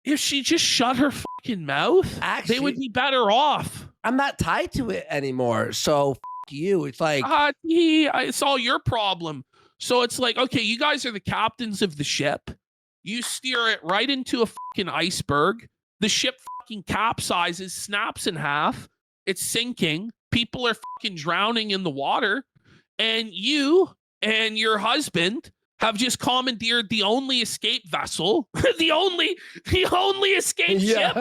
If she just shut her fucking mouth, actually, they would be better off. I'm not tied to it anymore. So f you. It's like it's all your problem. So it's like, okay, you guys are the captains of the ship. You steer it right into a fucking iceberg. The ship fucking capsizes, snaps in half. It's sinking. People are fucking drowning in the water. And you and your husband have just commandeered the only escape vessel, the only escape ship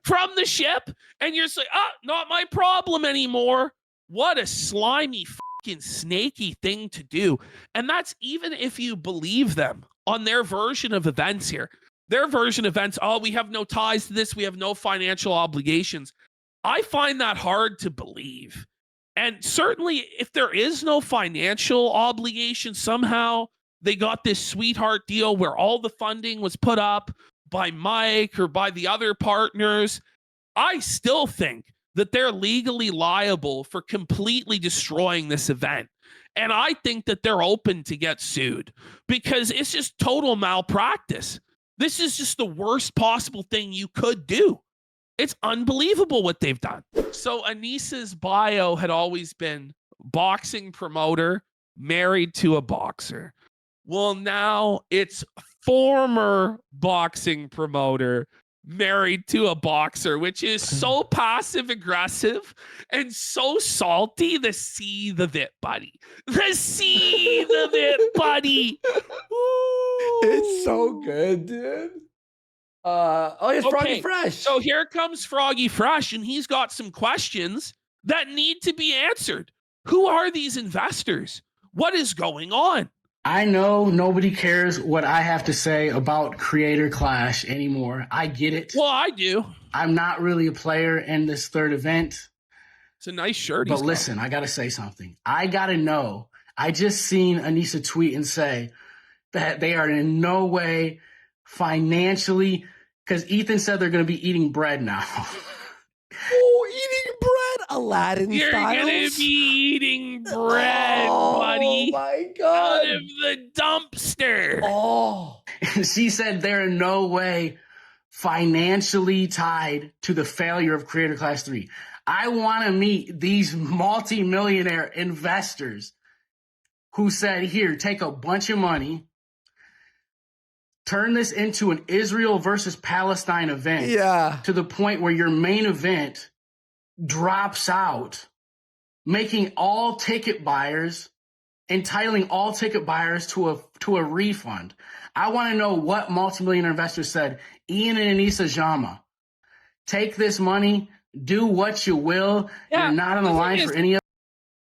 from the ship, and you're just like, not my problem anymore. What a slimy fucking snaky thing to do. And that's even if you believe them on their version of events here. Their version of events, we have no ties to this, we have no financial obligations. I find that hard to believe. And certainly if there is no financial obligation, somehow they got this sweetheart deal where all the funding was put up by Mike or by the other partners, I still think that they're legally liable for completely destroying this event. And I think that they're open to get sued because it's just total malpractice. This is just the worst possible thing you could do. It's unbelievable what they've done. So Anissa's bio had always been boxing promoter, married to a boxer. Well, now it's former boxing promoter, married to a boxer, which is so passive aggressive and so salty. The seethe of it, buddy. The seethe of it, buddy. Ooh. It's so good, dude. It's Froggy Fresh. So here comes Froggy Fresh, and he's got some questions that need to be answered. Who are these investors? What is going on? I know nobody cares what I have to say about Creator Clash anymore. I get it. Well, I do. I'm not really a player in this third event. It's a nice shirt. But listen, I got to say something. I got to know. I just seen Anissa tweet and say that they are in no way financially, because Ethan said they're going to be eating bread now. Oh, eating bread, Aladdin You're styles. gonna be eating bread, buddy. Oh my god! Out of the dumpster. Oh, she said they're in no way financially tied to the failure of Creator Clash 3. I want to meet these multi-millionaire investors who said, "Here, take a bunch of money, turn this into an Israel versus Palestine event." Yeah. To the point where your main event drops out, making all ticket buyers, entitling all ticket buyers to a refund. I want to know what multimillionaire investors said. Ian and Anissa Jama, take this money, do what you will. Yeah, you're not on the line for any of.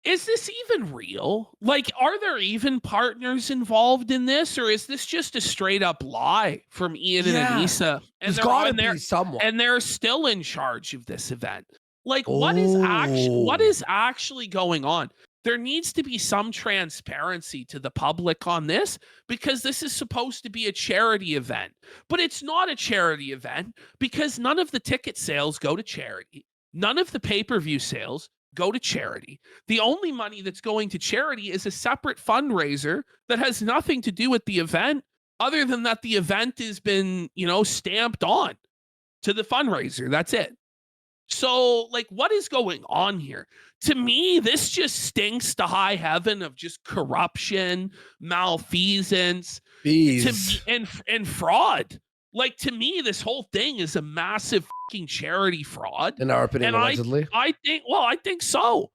Is this even real? Like, are there even partners involved in this, or is this just a straight up lie from Ian and Anissa? And there's got to be someone, and they're still in charge of this event. Like, what is actually going on? There needs to be some transparency to the public on this, because this is supposed to be a charity event, but it's not a charity event because none of the ticket sales go to charity. None of the pay-per-view sales go to charity. The only money that's going to charity is a separate fundraiser that has nothing to do with the event, other than that the event has been, stamped on to the fundraiser. That's it. So, like, what is going on here? To me, this just stinks to high heaven of just corruption, malfeasance, and fraud. Like, to me, this whole thing is a massive fucking charity fraud. In our opinion, allegedly. I think so.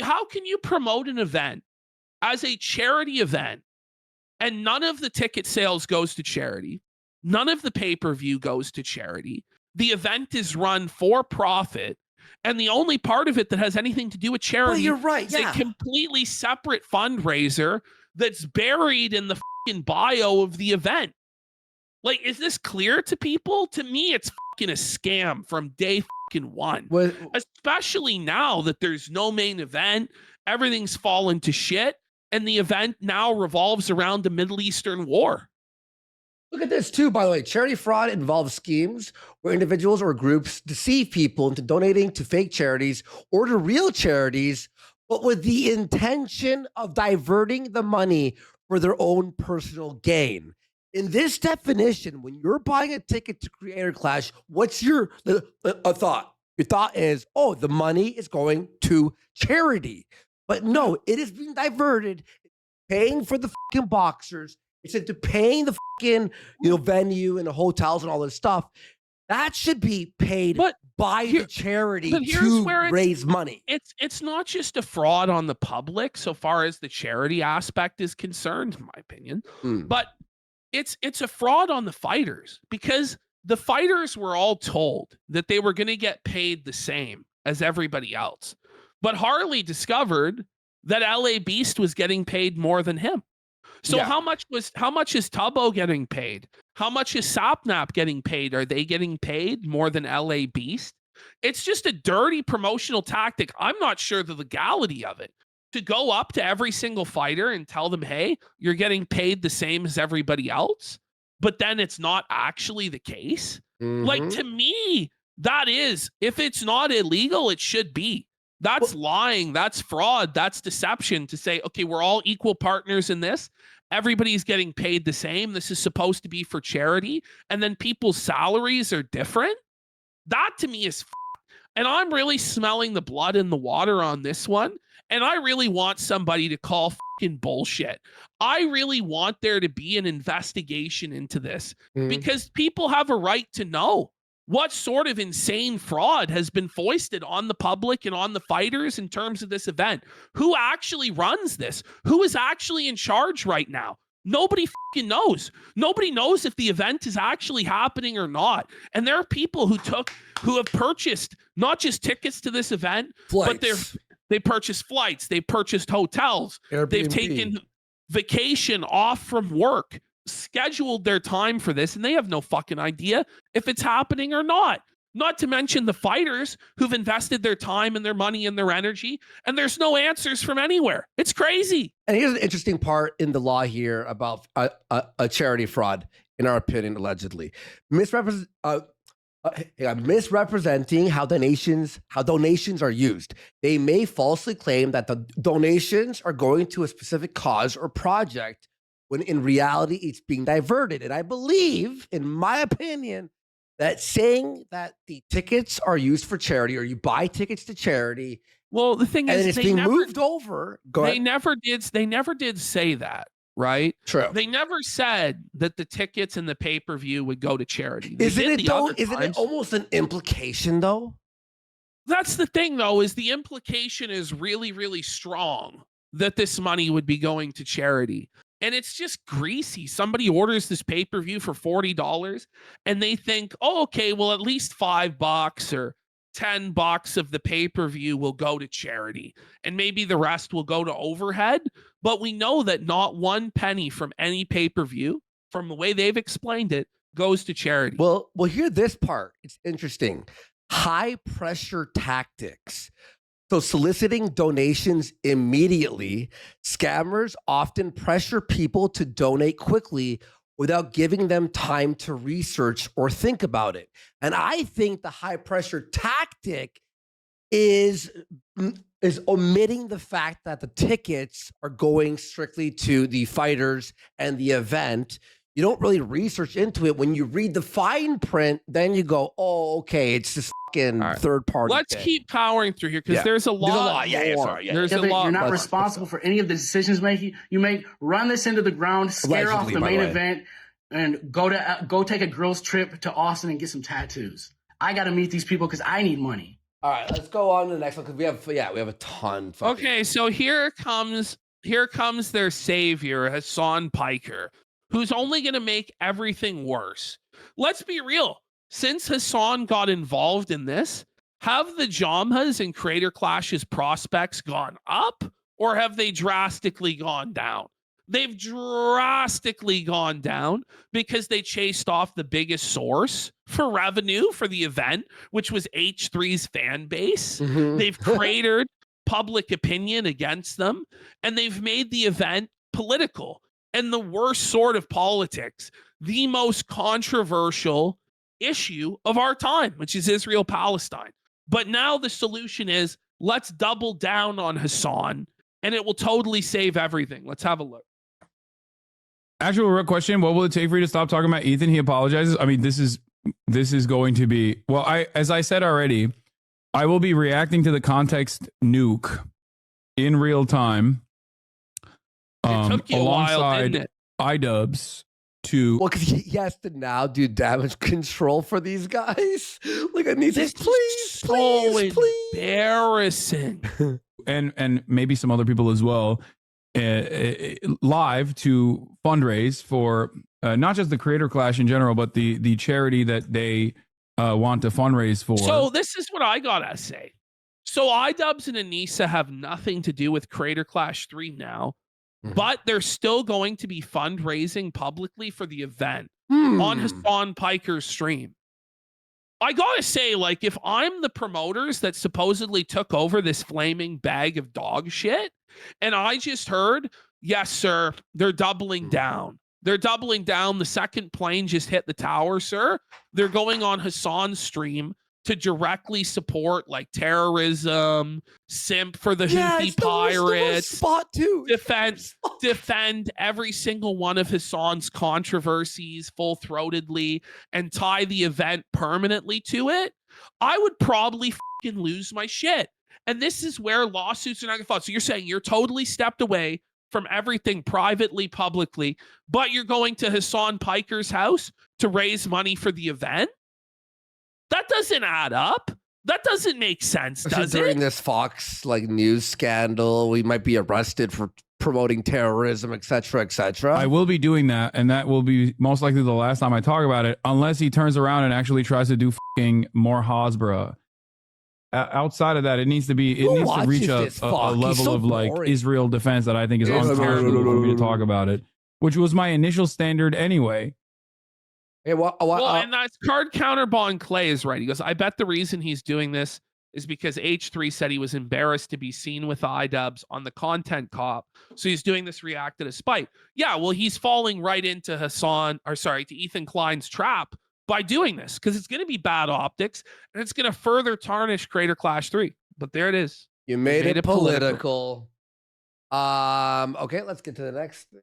How can you promote an event as a charity event and none of the ticket sales goes to charity? None of the pay-per-view goes to charity. The event is run for profit, and the only part of it that has anything to do with charity you're right, is a completely separate fundraiser that's buried in the fucking bio of the event. Like, is this clear to people? To me, it's fucking a scam from day fucking one. Especially now that there's no main event, everything's fallen to shit, and the event now revolves around the Middle Eastern war. Look at this too, by the way. Charity fraud involves schemes where individuals or groups deceive people into donating to fake charities or to real charities, but with the intention of diverting the money for their own personal gain. In this definition, when you're buying a ticket to Creator Clash, what's your thought? Your thought is, oh, the money is going to charity. But no, it is being diverted, paying for the fucking boxers. It's into paying the fucking venue and the hotels and all this stuff. That should be paid buy the charity but here's to where raise money. It's not just a fraud on the public so far as the charity aspect is concerned, in my opinion, but it's a fraud on the fighters, because the fighters were all told that they were going to get paid the same as everybody else. But Harley discovered that LA Beast was getting paid more than him. So how much is Tubbo getting paid? How much is Sapnap getting paid? Are they getting paid more than LA Beast? It's just a dirty promotional tactic. I'm not sure the legality of it. To go up to every single fighter and tell them, hey, you're getting paid the same as everybody else, but then it's not actually the case. Like, to me, that is, if it's not illegal, it should be. That's lying. That's fraud. That's deception to say, okay, we're all equal partners in this. Everybody's getting paid the same. This is supposed to be for charity. And then people's salaries are different. That to me is and I'm really smelling the blood in the water on this one. And I really want somebody to call fucking bullshit. I really want there to be an investigation into this because people have a right to know what sort of insane fraud has been foisted on the public and on the fighters in terms of this event. Who actually runs this? Who is actually in charge right now? Nobody fucking knows. Nobody knows if the event is actually happening or not. And there are people who have purchased not just tickets to this event, but they purchased flights, they purchased hotels, Airbnb. They've taken vacation off from work, scheduled their time for this, and they have no fucking idea if it's happening or not. Not to mention the fighters who've invested their time and their money and their energy, and there's no answers from anywhere. It's crazy. And here's an interesting part in the law here about a charity fraud, in our opinion, allegedly. Misrepresenting how donations are used. They may falsely claim that the donations are going to a specific cause or project when in reality it's being diverted. And I believe, in my opinion, that saying that the tickets are used for charity or you buy tickets to charity, well, the thing is, it's being moved over. They never did say that, right? True. They never said that the tickets and the pay-per-view would go to charity. Isn't it almost an implication, though? That's the thing, though, is the implication is really, really strong that this money would be going to charity. And it's just greasy. Somebody orders this pay-per-view for $40 and they think, oh, okay, well, at least $5 or $10 of the pay-per-view will go to charity. And maybe the rest will go to overhead. But we know that not one penny from any pay-per-view, from the way they've explained it, goes to charity. Well, hear this part. It's interesting. High pressure tactics. So soliciting donations immediately, scammers often pressure people to donate quickly without giving them time to research or think about it. And I think the high pressure tactic is omitting the fact that the tickets are going strictly to the fighters and the event. You don't really research into it. When you read the fine print, then you go, oh, okay, it's this fucking third party. Let's keep powering through here because there's a lot. There's a lot. You're not responsible for any of the decisions you make. Run this into the ground, scare off the main event, and go take a girls trip to Austin and get some tattoos. I got to meet these people because I need money. All right, let's go on to the next one because we have a ton. Okay, so here comes their savior, Hassan Piker, who's only going to make everything worse. Let's be real. Since Hassan got involved in this, have the Jamhas and Creator Clash's prospects gone up or have they drastically gone down? They've drastically gone down because they chased off the biggest source for revenue for the event, which was H3's fan base. They've cratered public opinion against them, and they've made the event political. And the worst sort of politics, the most controversial issue of our time, which is Israel-Palestine. But now the solution is let's double down on Hassan and it will totally save everything. Let's have a look. Actual real question. What will it take for you to stop talking about Ethan? He apologizes. I mean, this is going to be, well, as I said already, I will be reacting to the context nuke in real time. It took you a while, didn't it? iDUBBBZ to. Well, because he has to now do damage control for these guys. Like, I need This this, is please, so embarrassing. and maybe some other people as well, live to fundraise for not just the Creator Clash in general, but the charity that they want to fundraise for. So this is what I gotta say. So iDUBBBZ and Anissa have nothing to do with Creator Clash 3 now, but they're still going to be fundraising publicly for the event on Hassan Piker's stream. I gotta say, like, if I'm the promoters that supposedly took over this flaming bag of dog shit, and I just heard, yes, sir, they're doubling down. They're doubling down. The second plane just hit the tower, sir. They're going on Hassan's stream to directly support like terrorism, simp for the Houthi pirates, spot too. defend every single one of Hassan's controversies full-throatedly and tie the event permanently to it. I would probably fucking lose my shit. And this is where lawsuits are not going to fall. So you're saying you're totally stepped away from everything privately, publicly, but you're going to Hassan Piker's house to raise money for the event? That doesn't add up. That doesn't make sense, does it? During this Fox news scandal, we might be arrested for promoting terrorism, etc., etc. I will be doing that, and that will be most likely the last time I talk about it, unless he turns around and actually tries to do fucking more Hasbra. Outside of that, it needs to reach a level of like Israel defense that I think is unconscionable for me to talk about it, which was my initial standard anyway. Hey, and that's Card Counterbond Clay is right. He goes, I bet the reason he's doing this is because H3 said he was embarrassed to be seen with iDUBBBZ on the content cop. So he's doing this reacted to spite. Yeah, well, he's falling right into to Ethan Klein's trap by doing this, because it's going to be bad optics and it's going to further tarnish Creator Clash 3. But there it is. You made it political. Okay, let's get to the next thing.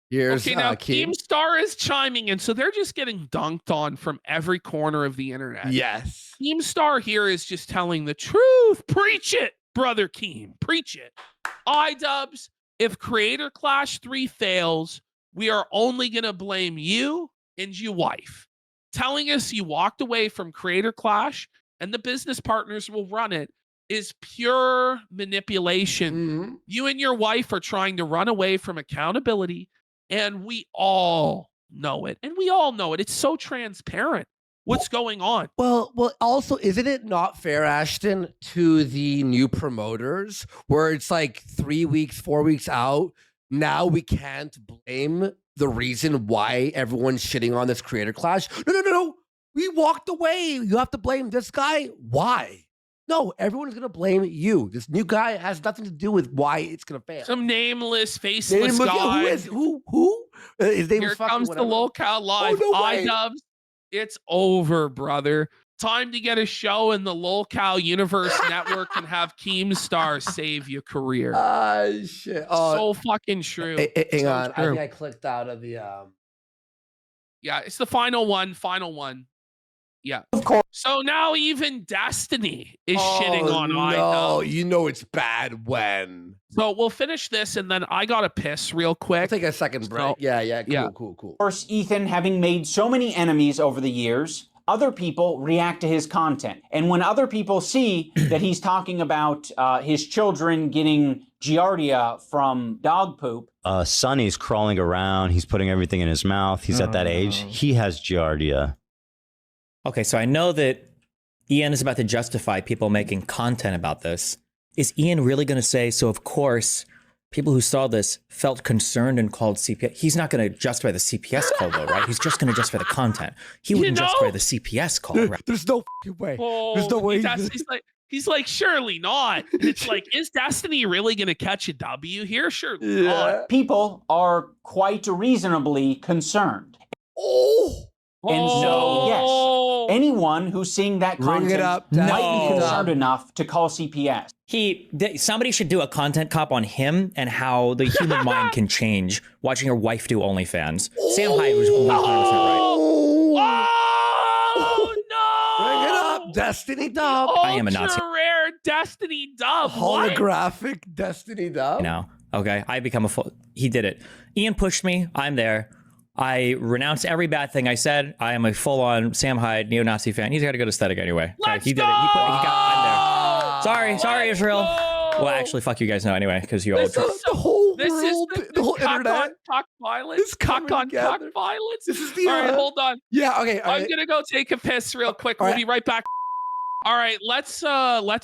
Here's now Keemstar is chiming in, so they're just getting dunked on from every corner of the internet. Yes. Keemstar here is just telling the truth. Preach it, brother Keem. Preach it. iDUBBBZ, if Creator Clash 3 fails, we are only going to blame you and your wife. Telling us you walked away from Creator Clash and the business partners will run it is pure manipulation. You and your wife are trying to run away from accountability, and we all know it. And we all know it. It's so transparent what's going on. Well, also, isn't it not fair, Ashton, to the new promoters where it's like 3 weeks, 4 weeks out? Now we can't blame the reason why everyone's shitting on this Creator Clash. No. We walked away. You have to blame this guy. Why? No, everyone's going to blame you. This new guy has nothing to do with why it's going to fail. Some nameless, faceless guy. Who? His name Here comes the locale live. iDUBBBZ, it's over, brother. Time to get a show in the locale universe network and have Keemstar save your career. Shit. So fucking true. Hang on. I think I clicked out of the Yeah, it's the final one. Yeah. Of course. So now even Destiny is shitting on iDUBBBZ. No, you know it's bad when. So we'll finish this and then I gotta piss real quick. I'll take a second break. Cool. Of course, Ethan, having made so many enemies over the years, other people react to his content. And when other people see that he's talking about his children getting giardia from dog poop. Sonny's crawling around. He's putting everything in his mouth. He's at that age. He has giardia. Okay, so I know that Ian is about to justify people making content about this. Is Ian really going to say, so of course, people who saw this felt concerned and called CPS? He's not going to justify the CPS call, though, right? He's just going to justify the content. He wouldn't justify the CPS call, right? There's no way. There's no way. He's like, surely not. And it's like, is Destiny really going to catch a W here? Surely not. People are quite reasonably concerned. And so, yes, anyone who's seeing that content might be concerned enough to call CPS. Somebody should do a content cop on him and how the human mind can change watching your wife do OnlyFans. Sam Hyde was 100% right. Oh, no! Bring it up, Destiny Dub. I am a Nazi. Ultra rare Destiny Dub. Holographic Destiny Dub. You know, Okay, I become a full. He did it. Ian pushed me. I'm there. I renounce every bad thing I said. I am a full-on Sam Hyde neo-Nazi fan. He's got a good aesthetic anyway. Let's he did go! it. He got. I'm there. Sorry, Let's Israel. go! Well, actually, fuck you guys now anyway, because you all. The whole This is world, the whole internet. Cock violence. is coming Cock on cock together. violence. This is the All right, hold on. Yeah, okay. I'm gonna go take a piss real quick. all We'll right. be right back. All right, let's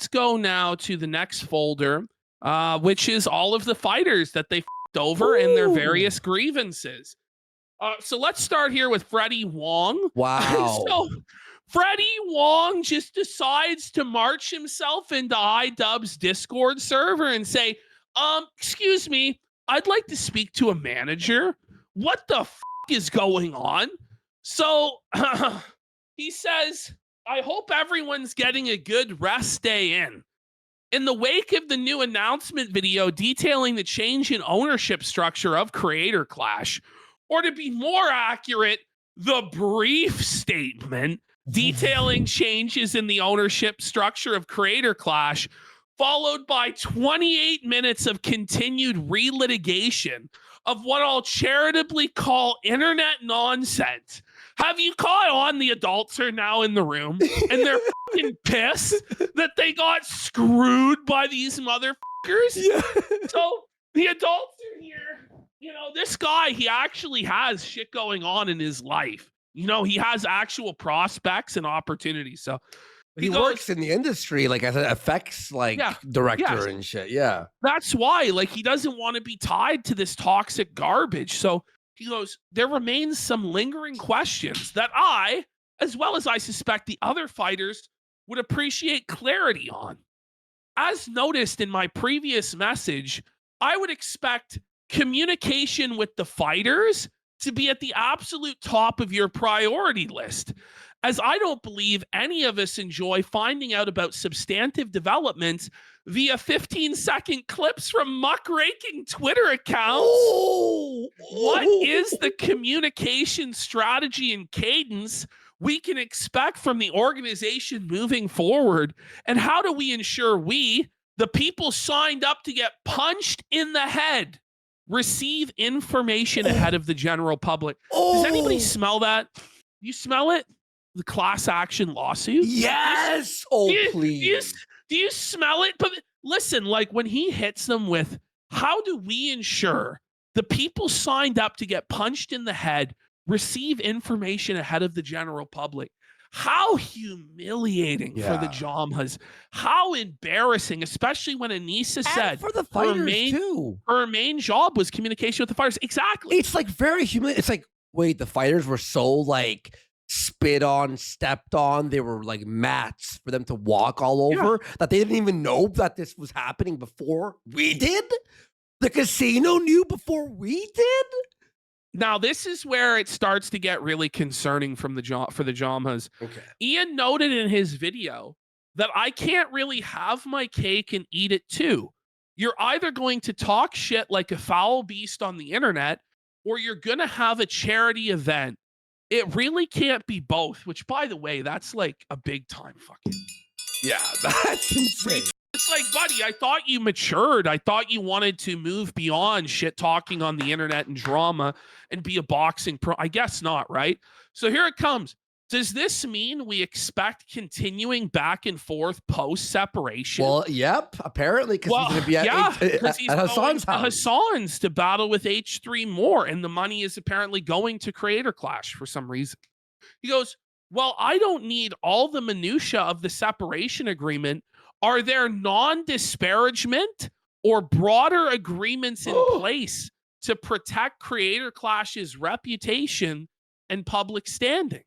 go now to the next folder, which is all of the fighters that they f***ed over and their various grievances. So let's start here with Freddie Wong. Wow. So Freddie Wong just decides to march himself into iDUBBBZ Discord server and say, excuse me, I'd like to speak to a manager. What the f*** is going on? So he says, I hope everyone's getting a good rest day in. In the wake of the new announcement video detailing the change in ownership structure of Creator Clash, or to be more accurate, the brief statement detailing changes in the ownership structure of Creator Clash, followed by 28 minutes of continued relitigation of what I'll charitably call internet nonsense. Have you caught on the adults are now in the room and they're fucking pissed that they got screwed by these motherfuckers? Yeah. So the adults are here. You know, this guy, he actually has shit going on in his life. You know, he has actual prospects and opportunities. So He works in the industry, like as an effects director and shit. Yeah. That's why, like, he doesn't want to be tied to this toxic garbage. So he goes, there remains some lingering questions that I, as well as I suspect the other fighters, would appreciate clarity on. As noticed in my previous message, I would expect communication with the fighters to be at the absolute top of your priority list, as I don't believe any of us enjoy finding out about substantive developments via 15-second clips from muckraking Twitter accounts. What is the communication strategy and cadence we can expect from the organization moving forward? And how do we ensure we, the people signed up to get punched in the head, receive information ahead of the general public? Does anybody smell that? You smell it? The class action lawsuit? Yes. Please. Do you smell it? But listen, like when he hits them with, how do we ensure the people signed up to get punched in the head receive information ahead of the general public? How humiliating for the Jamhas. How embarrassing, especially when Anissa said for the fighters too. Her main job was communication with the fighters. Exactly. It's like very humiliating. It's like, wait, the fighters were so like spit on, stepped on. They were like mats for them to walk all over that they didn't even know that this was happening before we did. The casino knew before we did. Now, this is where it starts to get really concerning for the Jamhas. Okay. Ian noted in his video that I can't really have my cake and eat it too. You're either going to talk shit like a foul beast on the internet, or you're going to have a charity event. It really can't be both, which, by the way, that's like a big time fucking. Yeah, that's insane. It's like, buddy, I thought you matured. I thought you wanted to move beyond shit talking on the internet and drama and be a boxing pro. I guess not, right? So here it comes. Does this mean we expect continuing back and forth post separation? Well, yep, apparently, because he's going to be at Hassan's house. Hassan's to battle with H3 more, and the money is apparently going to Creator Clash for some reason. He goes, well, I don't need all the minutia of the separation agreement. Are there non-disparagement or broader agreements in place to protect Creator Clash's reputation and public standing?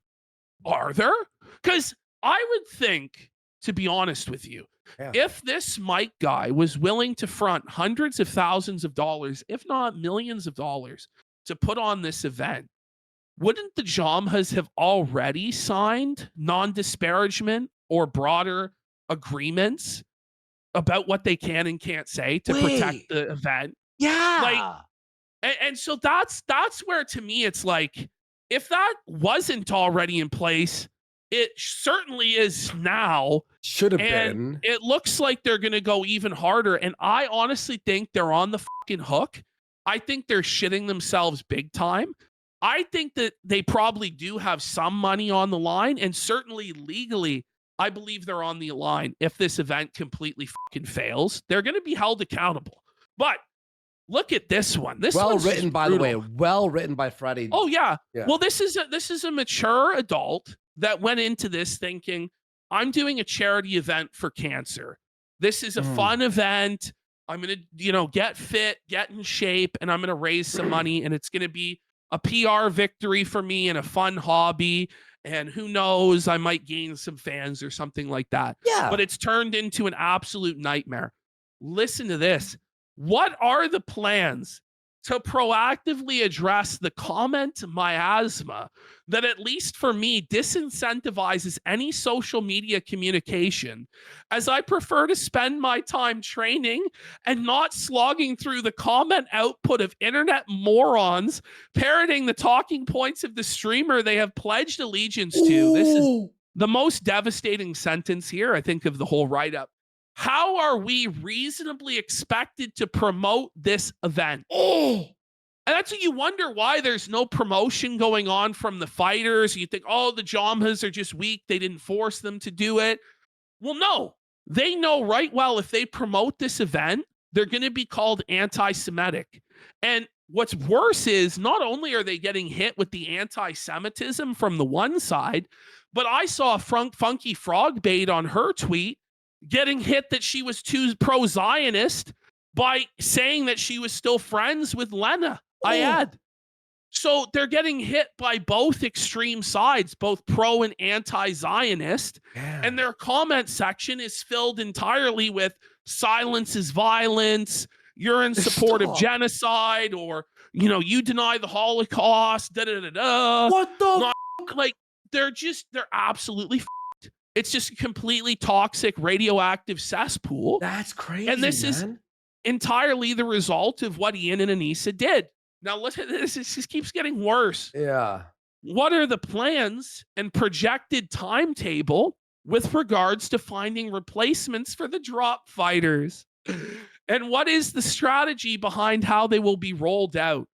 Are there? Because I would think, to be honest with you, if this Mike guy was willing to front hundreds of thousands of dollars, if not millions of dollars, to put on this event, wouldn't the Jamhas have already signed non-disparagement or broader agreements about what they can and can't say to protect the event? Yeah. And so that's where, to me, it's like, if that wasn't already in place, It certainly is now. Should have And been. it looks like they're going to go even harder. And I honestly think they're on the fucking hook. I think they're shitting themselves big time. I think that they probably do have some money on the line, and certainly legally, I believe they're on the line. If this event completely fucking fails, they're going to be held accountable. But look at this one. This Well one's written, just by the way. brutal. Well written by Freddie. Oh yeah. Yeah. Well, this is a mature adult that went into this thinking, I'm doing a charity event for cancer. This is a fun event. I'm going to, get fit, get in shape, and I'm going to raise some money, and it's going to be a PR victory for me and a fun hobby. And who knows, I might gain some fans or something like that. Yeah. But it's turned into an absolute nightmare. Listen to this. What are the plans to proactively address the comment miasma that, at least for me, disincentivizes any social media communication, as I prefer to spend my time training and not slogging through the comment output of internet morons parroting the talking points of the streamer they have pledged allegiance to? This is the most devastating sentence here, I think, of the whole write-up. How are we reasonably expected to promote this event? And that's what you wonder, why there's no promotion going on from the fighters. You think, the Jamhas are just weak. They didn't force them to do it. Well, no. They know right well if they promote this event, they're going to be called anti-Semitic. And what's worse is, not only are they getting hit with the anti-Semitism from the one side, but I saw Funky Frog Bait on her tweet getting hit that she was too pro-Zionist by saying that she was still friends with Lena Ayad. So they're getting hit by both extreme sides, both pro and anti-Zionist. And their comment section is filled entirely with silence is violence, you're in support of genocide, or, you deny the Holocaust, da-da-da-da. What the Like, they're absolutely It's just a completely toxic, radioactive cesspool. That's crazy. And this is entirely the result of what Ian and Anissa did. Now, listen, this just keeps getting worse. Yeah. What are the plans and projected timetable with regards to finding replacements for the drop fighters? And what is the strategy behind how they will be rolled out?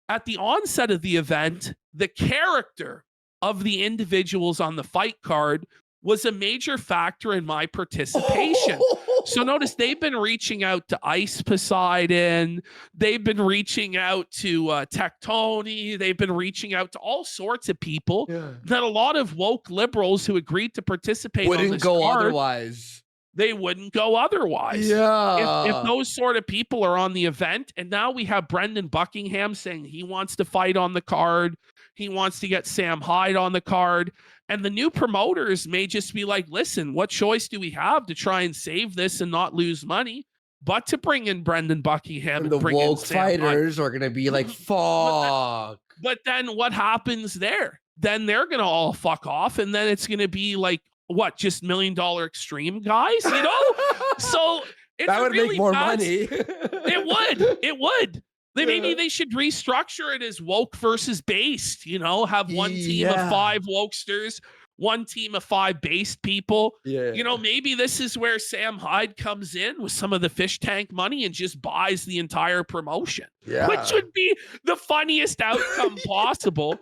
At the onset of the event, the character of the individuals on the fight card was a major factor in my participation. So notice they've been reaching out to Ice Poseidon. They've been reaching out to Tectoni. They've been reaching out to all sorts of people that a lot of woke liberals who agreed to participate on this card, otherwise. They wouldn't go otherwise. Yeah. If those sort of people are on the event, and now we have Brendan Buckingham saying he wants to fight on the card. He wants to get Sam Hyde on the card. And the new promoters may just be like, listen, what choice do we have to try and save this and not lose money, but to bring in Brendan Buckingham And and the bring in woke Sam Hyde? fighters are going to be like, fuck. But then what happens there? Then they're going to all fuck off. And then it's going to be like, what, just $1 Million Extreme guys, So it's That would really make more bad. money. It would. Maybe they should restructure it as woke versus based, have one team of 5 wokesters, one team of 5 based people. Maybe this is where Sam Hyde comes in with some of the fish tank money and just buys the entire promotion, which would be the funniest outcome possible.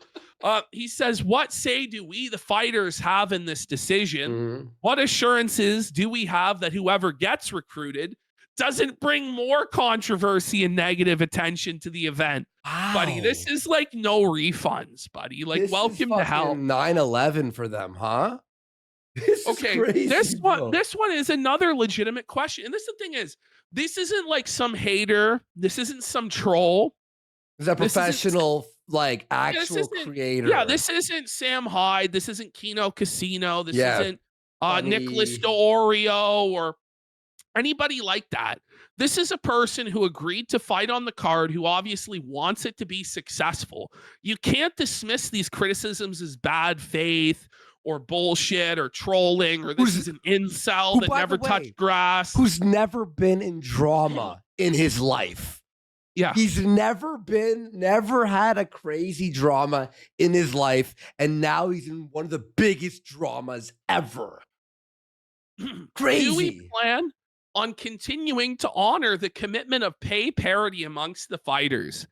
He says, what say do we, the fighters, have in this decision? What assurances do we have that whoever gets recruited doesn't bring more controversy and negative attention to the event? Buddy, this is like no refunds, buddy. Like, This welcome is to hell. 9/11 for them, huh? This is crazy, this bro. one is another legitimate question. And the thing is, this isn't like some hater. This isn't some troll. Is that This isn't- professional, like actual creator? Yeah, this isn't Sam Hyde. This isn't Kino Casino. This isn't Funny. Nicholas D'Orio or anybody like that. This is a person who agreed to fight on the card, who obviously wants it to be successful. You can't dismiss these criticisms as bad faith or bullshit or trolling, or this is an incel that by never the way, touched grass. Who's never been in drama in his life. Yeah. He's never had a crazy drama in his life. And now he's in one of the biggest dramas ever. Crazy. Do we plan on continuing to honor the commitment of pay parity amongst the fighters?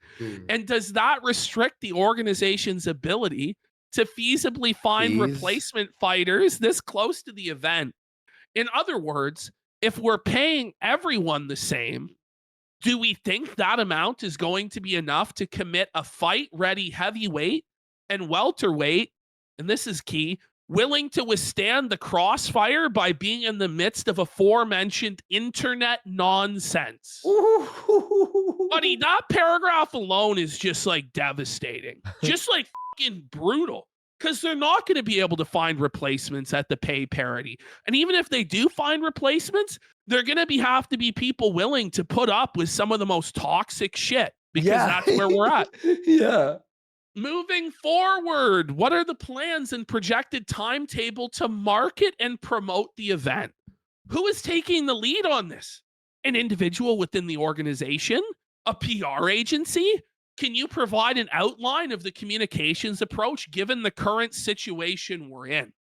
And does that restrict the organization's ability to feasibly find replacement fighters this close to the event? In other words, if we're paying everyone the same, do we think that amount is going to be enough to commit a fight-ready heavyweight and welterweight, and this is key, willing to withstand the crossfire by being in the midst of aforementioned internet nonsense? Buddy, that paragraph alone is just like devastating. Just like fucking brutal. Because they're not going to be able to find replacements at the pay parity. And even if they do find replacements, they're going to have to be people willing to put up with some of the most toxic shit, because that's where we're at. Yeah. Moving forward, what are the plans and projected timetable to market and promote the event? Who is taking the lead on this? An individual within the organization? A PR agency? Can you provide an outline of the communications approach given the current situation we're in?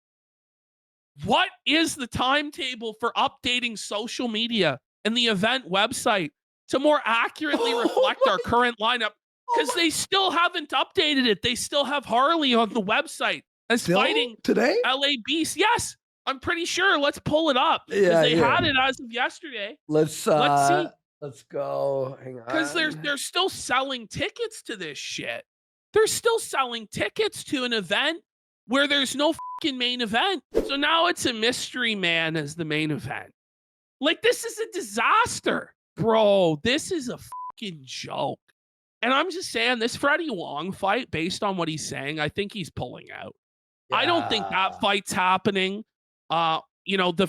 What is the timetable for updating social media and the event website to more accurately reflect our current lineup? Because they still haven't updated it. They still have Harley on the website as fighting today. LA Beast. Yes, I'm pretty sure. Let's pull it up. Because they had it as of yesterday. Let's see. Let's go. Hang on. Because they're still selling tickets to this shit. They're still selling tickets to an event where there's no fucking main event. So now it's a mystery man as the main event. Like, this is a disaster, bro. This is a fucking joke. And I'm just saying, this Freddie Wong fight, based on what he's saying, I think he's pulling out. Yeah. I don't think that fight's happening. The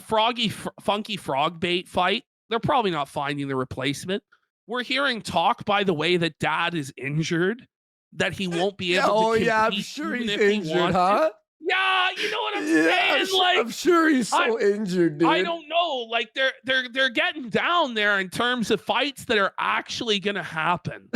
funky frog bait fight, they're probably not finding the replacement. We're hearing talk, by the way, that Dad is injured, that he won't be able to compete. Oh, yeah, I'm sure he's injured, huh? Yeah, you know what I'm saying? I'm sure he's so injured, dude. I don't know. Like, they're getting down there in terms of fights that are actually going to happen.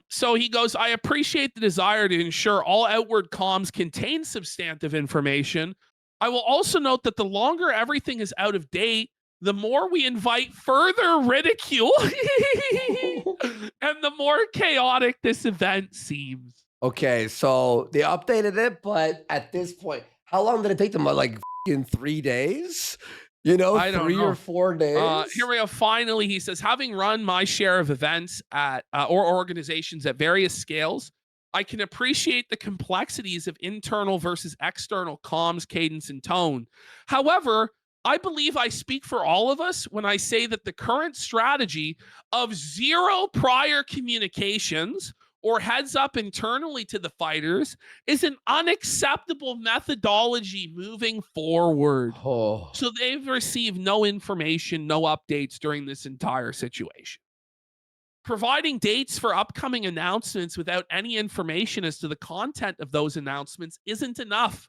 So he goes, I appreciate the desire to ensure all outward comms contain substantive information. I will also note that the longer everything is out of date, the more we invite further ridicule and the more chaotic this event seems. Okay, so they updated it, but at this point, how long did it take them? Like in 3 days? You know, I don't 3 know. or 4 days? Here we go. Finally, he says, having run my share of events at or organizations at various scales, I can appreciate the complexities of internal versus external comms, cadence, and tone. However, I believe I speak for all of us when I say that the current strategy of zero prior communications or heads up internally to the fighters is an unacceptable methodology moving forward. Oh. So they've received no information, no updates during this entire situation. Providing dates for upcoming announcements without any information as to the content of those announcements isn't enough.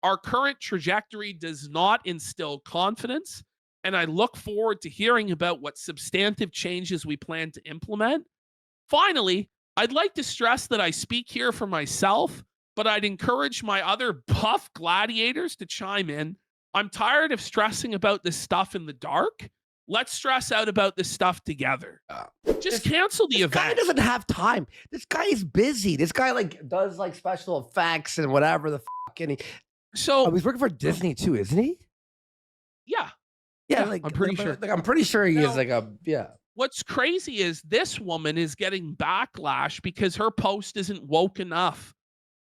Our current trajectory does not instill confidence, and I look forward to hearing about what substantive changes we plan to implement. Finally, I'd like to stress that I speak here for myself, but I'd encourage my other buff gladiators to chime in. I'm tired of stressing about this stuff in the dark. Let's stress out about this stuff together. Just cancel the event. This guy doesn't have time. This guy is busy. This guy does special effects and whatever the fuck. And he's working for Disney too, isn't he? Yeah. Yeah, I'm pretty sure. I'm pretty sure he is What's crazy is this woman is getting backlash because her post isn't woke enough.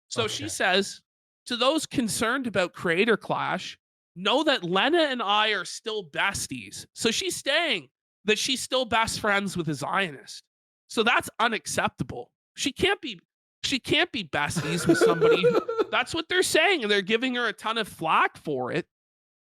So she says, to those concerned about creator clash, know that Lena and I are still besties. So she's saying that she's still best friends with a Zionist. So that's unacceptable. She can't be besties with somebody. That's what they're saying. And they're giving her a ton of flack for it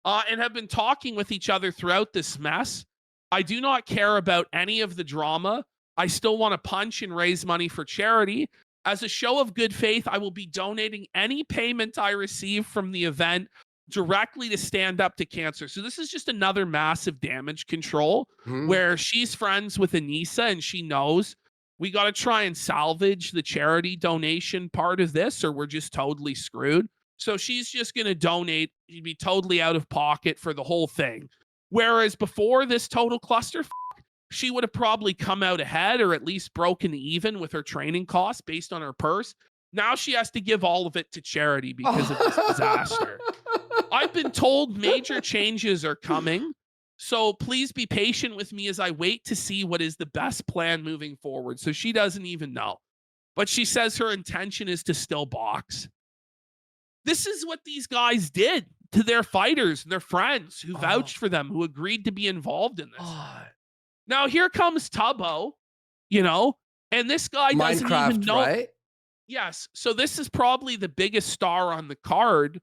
and have been talking with each other throughout this mess. I do not care about any of the drama. I still want to punch and raise money for charity. As a show of good faith, I will be donating any payment I receive from the event directly to Stand Up to Cancer. So this is just another massive damage control where she's friends with Anissa and she knows We got to try and salvage the charity donation part of this, or we're just totally screwed. So she's just going to donate. She'd be totally out of pocket for the whole thing. Whereas before this total cluster, she would have probably come out ahead or at least broken even with her training costs based on her purse. Now she has to give all of it to charity because of this disaster. I've been told major changes are coming. So please be patient with me as I wait to see what is the best plan moving forward. So she doesn't even know. But she says her intention is to still box. This is what these guys did to their fighters and their friends who vouched for them, who agreed to be involved in this. Now here comes Tubbo, and this guy doesn't even know. Right? Yes. So this is probably the biggest star on the card,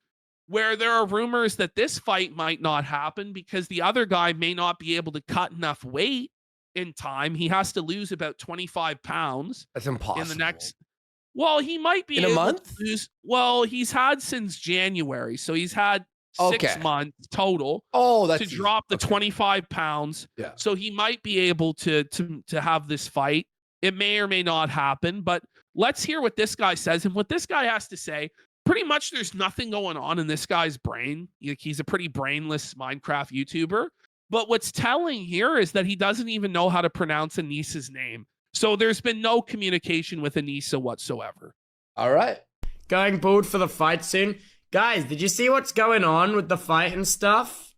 where there are rumors that this fight might not happen because the other guy may not be able to cut enough weight in time. He has to lose about 25 pounds. That's impossible. In the next. Well, he might be in able a month. To lose. Well, he's had since January, so he's had 6 months total. That's to drop the 25 pounds. Yeah. So he might be able to have this fight. It may or may not happen, but let's hear what this guy says. And what this guy has to say, pretty much there's nothing going on in this guy's brain. He's a pretty brainless Minecraft YouTuber. But what's telling here is that he doesn't even know how to pronounce Anissa's name. So there's been no communication with Anissa whatsoever. All right. Going bald for the fight soon. Guys, did you see what's going on with the fight and stuff?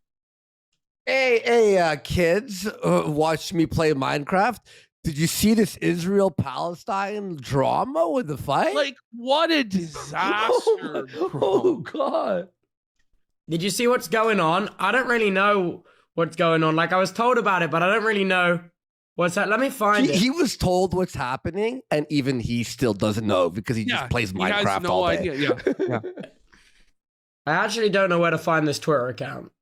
Hey, kids, watch me play Minecraft. Did you see this Israel-Palestine drama with the fight? Like, what a disaster. Oh, God. Did you see what's going on? I don't really know what's going on. Like, I was told about it, but I don't really know what's that. Let me find it. He was told what's happening, and even he still doesn't know because he just plays Minecraft has no all day. idea. Yeah. I actually don't know where to find this Twitter account.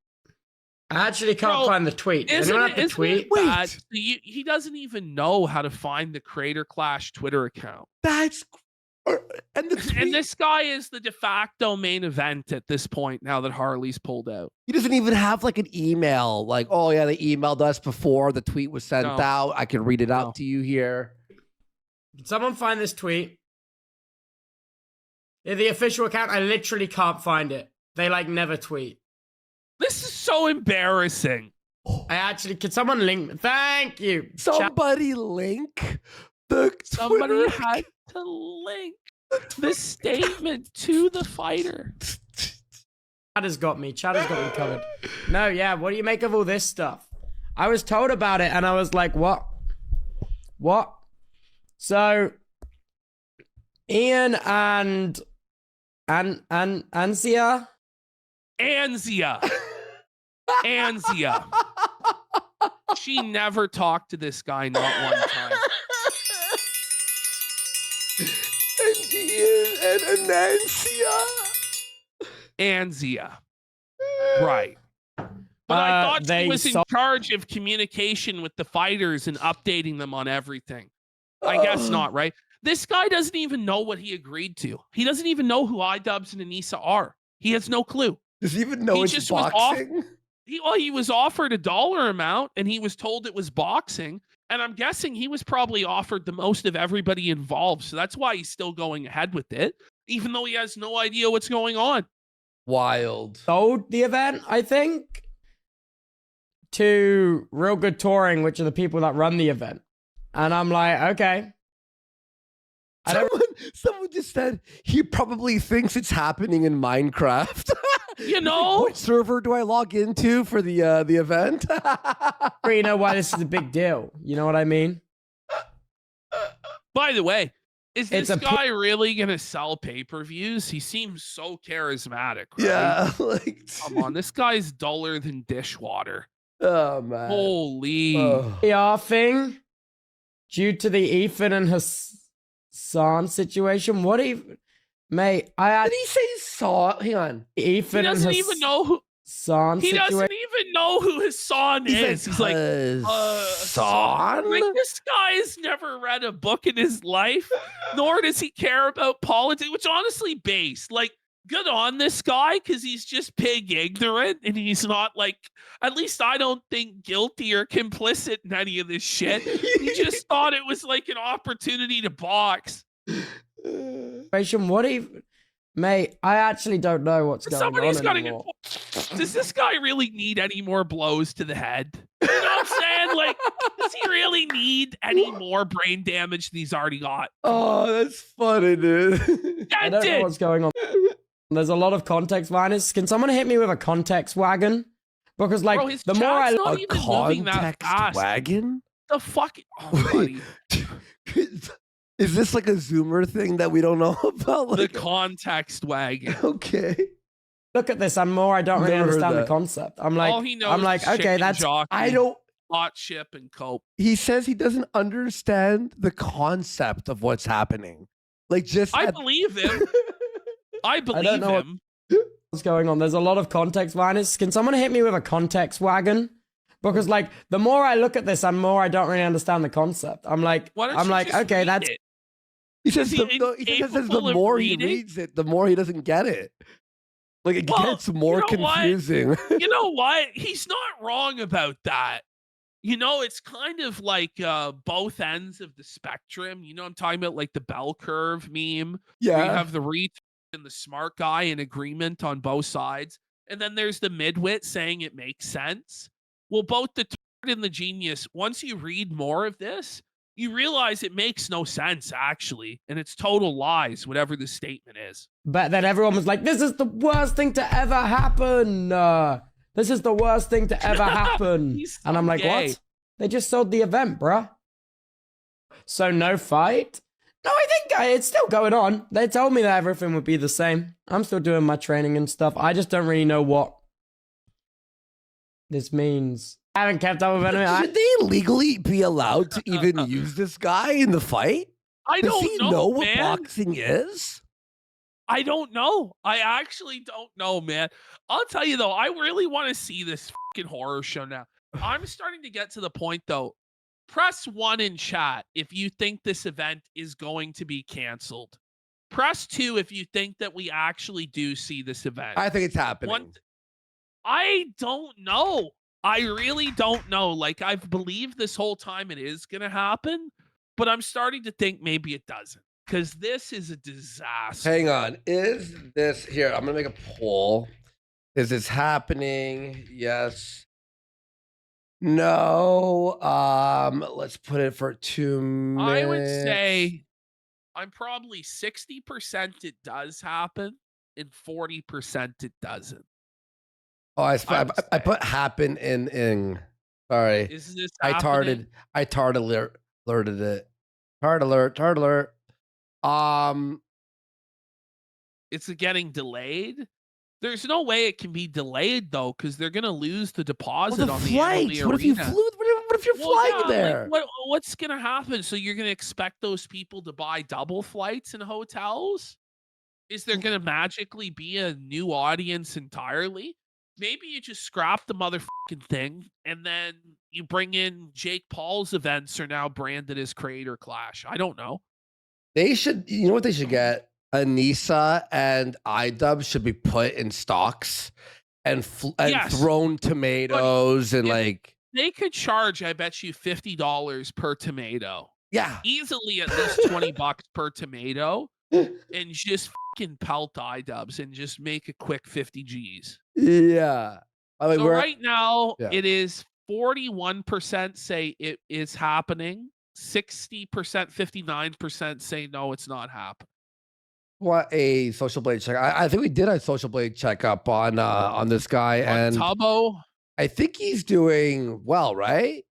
I actually can't find the tweet. Anyone have the tweet? Wait. He doesn't even know how to find the Creator Clash Twitter account. And this guy is the de facto main event at this point now that Harley's pulled out. He doesn't even have like an email. Like, oh yeah, they emailed us before the tweet was sent out. I can read it out to you here. Can someone find this tweet? Yeah, the official account, I literally can't find it. They never tweet. This is so embarrassing. Can someone link? Thank you. Somebody link Somebody had to link the statement to the fighter. Chad has got me covered. No, yeah, what do you make of all this stuff? I was told about it and I was like, what? What? So, Ian and Anzia? Anzia. She never talked to this guy, not one time. And Ian and Anzia. Right. But I thought she was in charge of communication with the fighters and updating them on everything. I guess not, right? This guy doesn't even know what he agreed to. He doesn't even know who iDUBBBZ and Anissa are. He has no clue. Does he even know it's boxing? He was offered a dollar amount and he was told it was boxing. And I'm guessing he was probably offered the most of everybody involved. So that's why he's still going ahead with it, even though he has no idea what's going on. Wild. Sold the event, I think, to Real Good Touring, which are the people that run the event. And I'm like, okay. Someone just said he probably thinks it's happening in Minecraft. What server do I log into for the event? You know why this is a big deal. You know what I mean? By the way, is this guy really going to sell pay-per-views? He seems so charismatic, right? Yeah. Come on, this guy's duller than dishwater. Oh, man. Holy. PR thing due to the Ethan and Hassan situation. What even? Mate, did he say saw? Hang on. Ethan he doesn't even know who. He doesn't even know who Hassan is. He's like, Hassan? Like, this guy's never read a book in his life, nor does he care about politics, which honestly based. Like, good on this guy because he's just pig ignorant and he's not like, at least I don't think guilty or complicit in any of this shit. He just thought it was like an opportunity to box. What even? Mate, I actually don't know what's going Somebody's on got anymore. Does this guy really need any more blows to the head? You know what I'm saying? Like, does he really need any more brain damage than he's already got? Oh, that's funny, dude. I don't know what's going on. There's a lot of context minus. Can someone hit me with a context wagon? Because like Bro, his the more I chat's not even moving that fast. wagon? The fuck? Oh, buddy. Is this like a Zoomer thing that we don't know about? The Like, context wagon. okay. Look at this. I'm more. I don't really Never heard understand the that. concept. I'm like. All he knows I'm like. is Okay, chicken that's. jockey, I don't. hot chip and cope. He says he doesn't understand the concept of what's happening. Like, just I at- believe him. I believe don't know him. what's going on. There's a lot of context minus. Can someone hit me with a context wagon? Because like the more I look at this, I'm more. I don't really understand the concept. I'm like. Why don't I'm you like. just Okay, read that's. it? He says Is he he says the incapable of more he reading? reads it, the more he doesn't get it. Like, it Well, gets more you know what? confusing. You know what? He's not wrong about that. You know, it's kind of like both ends of the spectrum. You know, I'm talking about like the bell curve meme. Where you Yeah. have the retard and the smart guy in agreement on both sides. And then there's the midwit saying it makes sense. Well, both the turd and the genius, once you read more of this, you realize it makes no sense, actually. And it's total lies, whatever the statement is. But then everyone was like, "This is the worst thing to ever happen. This is the worst thing to ever happen." He's And I'm so like, gay. "What? They just sold the event, bruh." So no fight? No, I think it's still going on. They told me that everything would be the same. I'm still doing my training and stuff. I just don't really know what this means. I haven't kept up with anything. Should they legally be allowed to even use this guy in the fight? I Does don't he know, what man. boxing is? I don't know. I actually don't know, man. I'll tell you though, I really want to see this fucking horror show now. I'm starting to get to the point though. Press 1 in chat if you think this event is going to be canceled. Press 2 if you think that we actually do see this event. I think it's happening. I don't know. I really don't know. Like, I've believed this whole time it is going to happen, but I'm starting to think maybe it doesn't because this is a disaster. Hang on. Is this here? I'm gonna make a poll. Is this happening? Yes. No. Let's put it for 2 minutes. I would say I'm probably 60% it does happen and 40% it doesn't. Oh, I put happen in. Sorry. Is this I happening? alerted it. Tard alert. It's getting delayed. There's no way it can be delayed though, because they're gonna lose the deposit on the flights. MLB What if you arena. flew? What if you're flying yeah, there? Like, what's gonna happen? So you're gonna expect those people to buy double flights in hotels? Is there gonna magically be a new audience entirely? Maybe you just scrap the motherfucking thing and then you bring in Jake Paul's events are now branded as Creator Clash. I don't know. They should. You know what they should get? Anissa and iDUBBBZ should be put in stocks and Yes. thrown tomatoes and if- like. They could charge, I bet you, $50 per tomato. Yeah. Easily at least $20 per tomato and just fucking pelt iDUBBBZ and just make a quick 50 G's. Yeah. I mean, So right now Yeah. it is 41% say it is happening. 60%, 59% say no, it's not happening. What a social blade check. I think we did a social blade checkup on this guy, and Tubbo, I think he's doing well, right?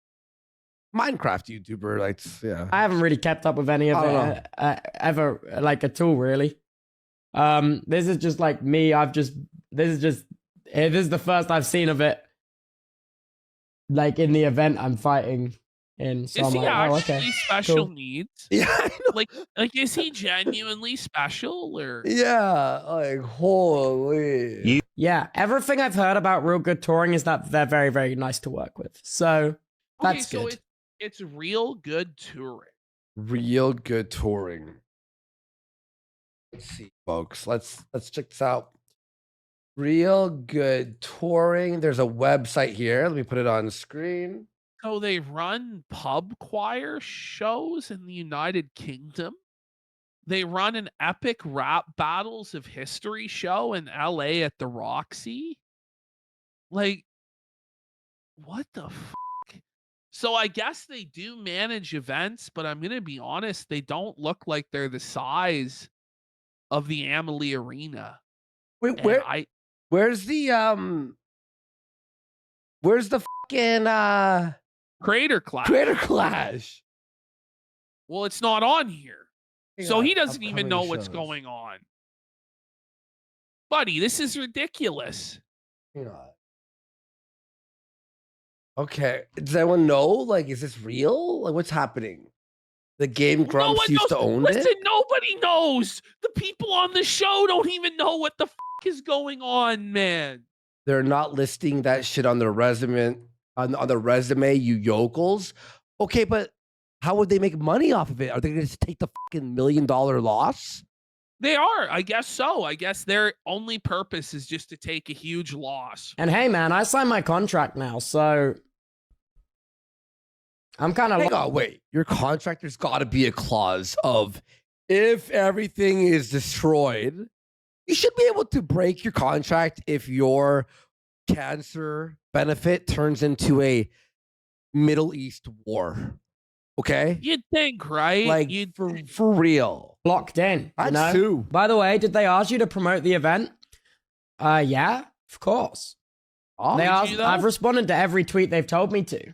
Minecraft YouTuber, like yeah. I haven't really kept up with any of I don't it ever, like at all, really. This is just like me. This is the first I've seen of it. Like in the event I'm fighting in. So is I'm he like, oh, actually okay, special cool. needs? Yeah, I know. Like is he genuinely special or? Yeah, like holy. Yeah, everything I've heard about Real Good Touring is that they're very, very nice to work with. So that's so good. it's real good touring. Real good touring. Let's see, folks. Let's check this out. Real good touring. There's a website here. Let me put it on screen. So they run pub choir shows in the United Kingdom. They run an epic rap battles of history show in LA at the Roxy. Like, what the fuck? So I guess they do manage events, but I'm gonna be honest, they don't look like they're the size of the Amalie Arena. Wait, And where's the fucking Creator Clash. Creator Clash? Well, it's not on here. Hang So on, he doesn't how even many know what's shows? going on. Buddy, this is ridiculous. Hang on. Okay. Does anyone know? Like, is this real? Like, what's happening? The Game No Grumps one used to knows. own Listen, it? nobody knows. The people on the show don't even know what the fuck is going on, man. They're not listing that shit on their resume, on the resume, you yokels. Okay, but how would they make money off of it? Are they going to just take the fucking $1 million loss? They are. I guess so. I guess their only purpose is just to take a huge loss. And hey, man, I signed my contract now, so I'm kind of. Hang on, wait. Your contract, there's got to be a clause of if everything is destroyed, you should be able to break your contract if your cancer benefit turns into a Middle East war. Okay? You'd think, right? Like, for real. Locked in. I'd you know? sue. By the way, did they ask you to promote the event? Yeah, of course. Oh, They did asked, you, though? I've responded to every tweet they've told me to.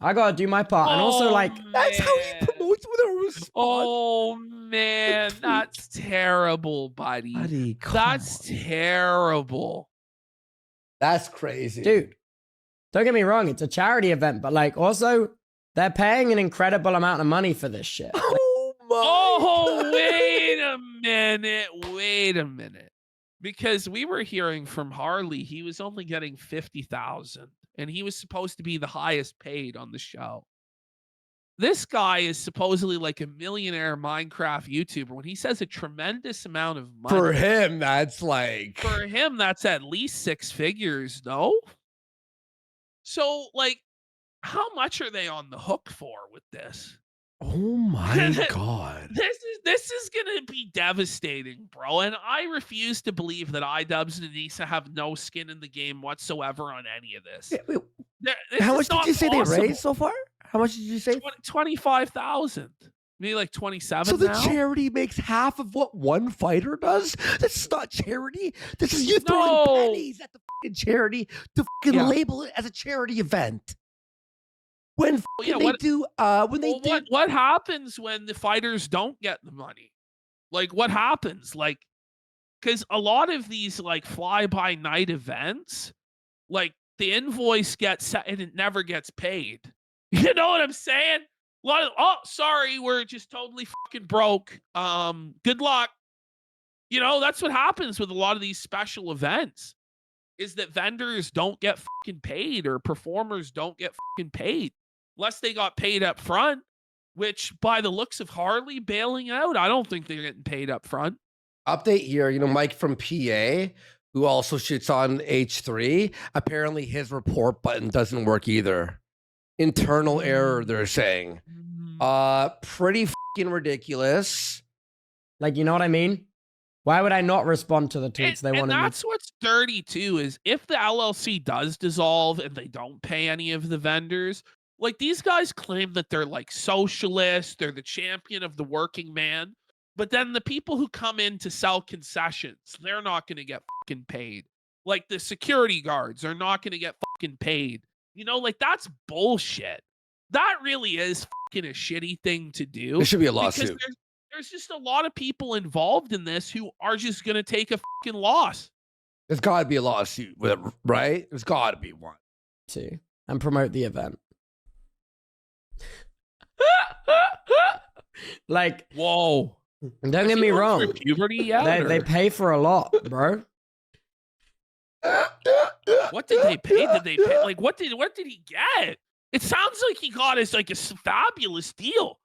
I gotta do my part. And also, like, that's how he promotes with a response. Oh man, that's terrible, buddy. Buddy, come That's on. terrible. That's crazy. dude, don't get me wrong, it's a charity event, but like, also, they're paying an incredible amount of money for this shit. Oh my. Oh, wait a minute. Because we were hearing from Harley, he was only getting 50,000, and he was supposed to be the highest paid on the show. This guy is supposedly like a millionaire Minecraft YouTuber. When he says a tremendous amount of money For him, that's like. for him, that's at least 6 figures, no? So, like, how much are they on the hook for with this? Oh my God. This is gonna be devastating, bro. And I refuse to believe that iDUBBBZ and Anissa have no skin in the game whatsoever on any of this. Wait, This how is much did not you say possible. they raised so far? How much did you say? 25,000, maybe like 27. So the now? charity makes half of what one fighter does? This is not charity. This is you throwing pennies at the fucking charity to fucking label it as a charity event. When What happens when the fighters don't get the money? Like, what happens? Like, because a lot of these like fly by night events, like the invoice gets set and it never gets paid. You know what I'm saying? A lot of, oh, sorry, we're just totally fucking broke. Good luck. You know, that's what happens with a lot of these special events, is that vendors don't get fucking paid or performers don't get fucking paid unless they got paid up front, which by the looks of Harley bailing out, I don't think they're getting paid up front. Update here, Mike from PA, who also shits on H3, apparently his report button doesn't work either. Internal error, they're saying. Pretty fucking ridiculous. Like, you know what I mean? Why would I not respond to the tweets they wanted me to? That's what's dirty too, is if the LLC does dissolve and they don't pay any of the vendors, like these guys claim that they're like socialists, they're the champion of the working man, but then the people who come in to sell concessions, they're not going to get fucking paid. Like the security guards are not going to get fucking paid. Like that's bullshit. That really is fucking a shitty thing to do. There should be a lawsuit. Because there's just a lot of people involved in this who are just going to take a fucking loss. There's got to be a lawsuit with it, right? There's got to be one. And promote the event. Like, whoa. Don't get me wrong. Puberty yet, they pay for a lot, bro. What did they pay? Did they pay? Like, what did he get? It sounds like he got us like a fabulous deal.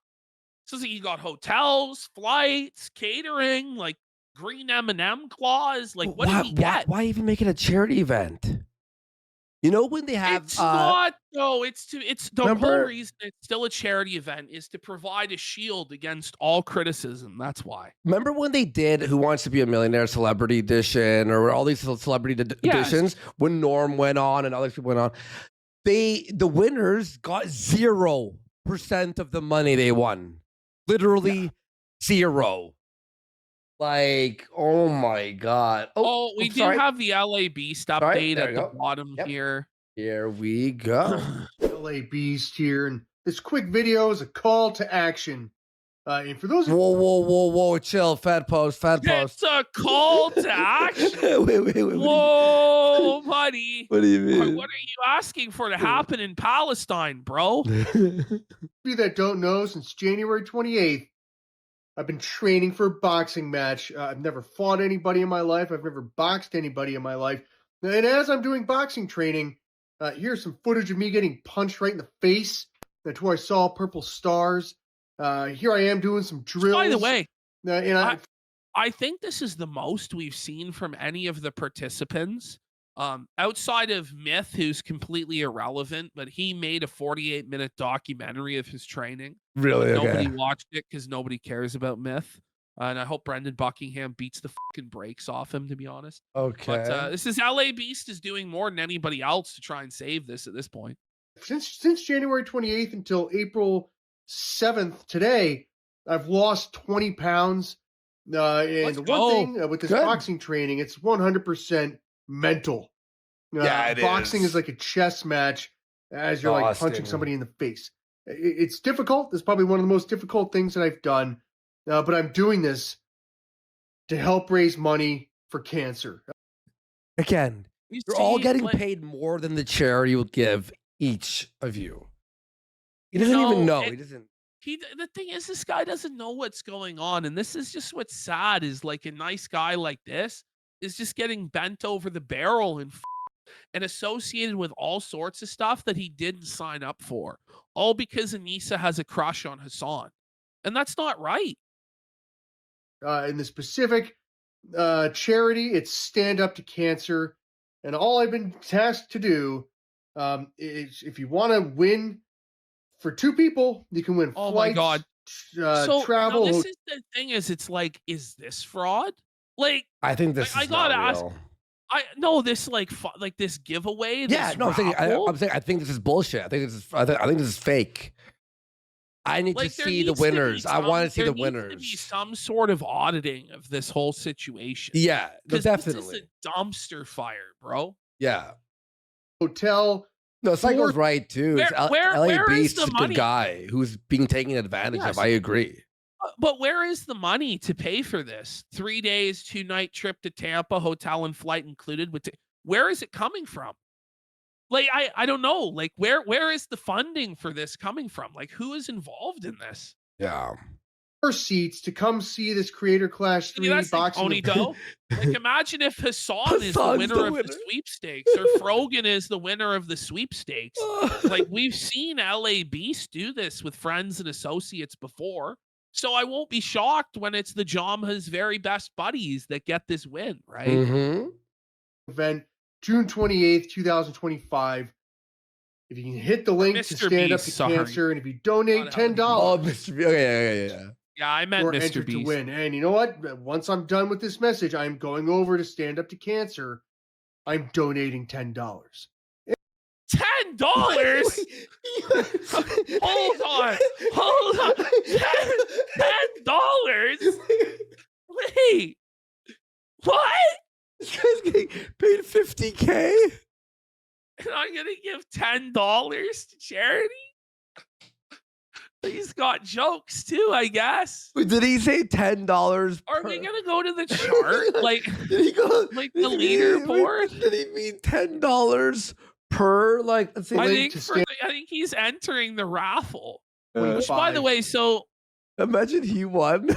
So you got hotels, flights, catering, like green M&M claws. Like, what did he get? Why even make it a charity event? You know when they have It's not. No, it's the whole remember- reason it's still a charity event is to provide a shield against all criticism. That's why. Remember when they did Who Wants to Be a Millionaire Celebrity Edition or all these celebrity Yes. editions when Norm went on and other people went on? The winners got 0% of the money they won. Literally 0. Like, oh my God. Oh, we do have the LA Beast update there at you the go. bottom Yep. here. Here we go. LA Beast here, and this quick video is a call to action. And for those Whoa, chill. Fat post. It's a call to action. wait. Whoa, buddy. What do you mean? What are you asking for to happen in Palestine, bro? you that don't know, since January 28th, I've been training for a boxing match. I've never fought anybody in my life. I've never boxed anybody in my life. And as I'm doing boxing training, here's some footage of me getting punched right in the face. That's where I saw purple stars. Here I am doing some drills. By the way, and I think this is the most we've seen from any of the participants. Outside of Myth, who's completely irrelevant, but he made a 48-minute documentary of his training. Really? Nobody Okay. watched it because nobody cares about Myth. And I hope Brendan Buckingham beats the fucking brakes off him, to be honest. Okay. But this is LA Beast is doing more than anybody else to try and save this at this point. since January 28th until April 7th today, I've lost 20 pounds. And one thing with this boxing training, it's 100% mental. Yeah, it boxing is. is like a chess match as you're like punching somebody in the face. It's difficult. It's probably one of the most difficult things that I've done. But I'm doing this to help raise money for cancer. Again, You you're all see, getting like- paid more than the charity will give each of you. He doesn't even know. He doesn't. The thing is, this guy doesn't know what's going on, and this is just what's sad. Is like a nice guy like this is just getting bent over the barrel and associated with all sorts of stuff that he didn't sign up for, all because Anissa has a crush on Hassan, and that's not right. In the specific charity, it's Stand Up to Cancer. And all I've been tasked to do is if you want to win for 2 people, you can win Oh my flights, God. So travel. now this is the thing is, it's like, is this fraud? Like, I think this I is gotta not ask. real. I know this like this giveaway. Yeah, this no, I'm saying raffle? I think this is bullshit. I think this is fake. I need Like, to there see the needs to be winners. I want to see there the needs to winners. be some sort of auditing of this whole situation. Yeah, no, 'Cause definitely. This is a dumpster fire, bro. Yeah. Hotel. No, Psycho's right too. It's Where LA is Beast the is a money? good guy who's being taken advantage Yes. of. I agree. But where is the money to pay for this? 3 days, 2-night trip to Tampa, hotel and flight included. Where is it coming from? Like, I don't know. Like, where is the funding for this coming from? Like, who is involved in this? Yeah. Seats to come see this Creator Clash 3 That's like boxing Tony event. Doe. Like, imagine if Hassan is the Hassan's winner the of winner. the sweepstakes or Frogan is the winner of the sweepstakes. Like, we've seen LA Beast do this with friends and associates before. So I won't be shocked when it's the Jamha's very best buddies that get this win, right? Mm-hmm. Event June 28th, 2025. If you can hit the link to Mr. Stand Up Beast, to sorry. Cancer, and if you donate Not $10, Oh, Mr. B. Okay, yeah. Yeah, I meant you're Mr. entered to Beast. win. And you know what? Once I'm done with this message, I'm going over to Stand Up to Cancer. I'm donating $10. $10? Hold on. $10? Wait. What? This guy's getting paid $50K. And I'm gonna give $10 to charity? He's got jokes too, I guess. Wait, did he say $10? Are we gonna go to the chart? Like, Did he go like the leaderboard? Did he mean $10 per? Like, let's see. I link think to I think he's entering the raffle. Uh, Which, by the way, so Imagine he won.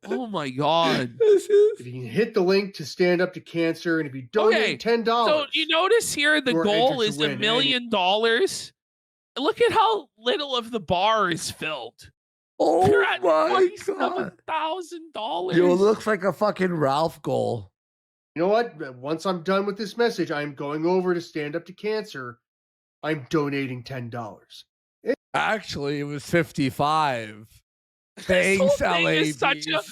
oh my god. If you can hit the link to Stand Up to Cancer, and if you donate $10, So you notice here the you're goal entered to is win. $1 And million Look at how little of the bar is filled. Oh You're at my god. $27,000. Yo, it looks like a fucking Ralph goal. You know what? Once I'm done with this message, I'm going over to Stand Up to Cancer. I'm donating $10. Actually, it was 55. This Thanks, whole thing LA is such a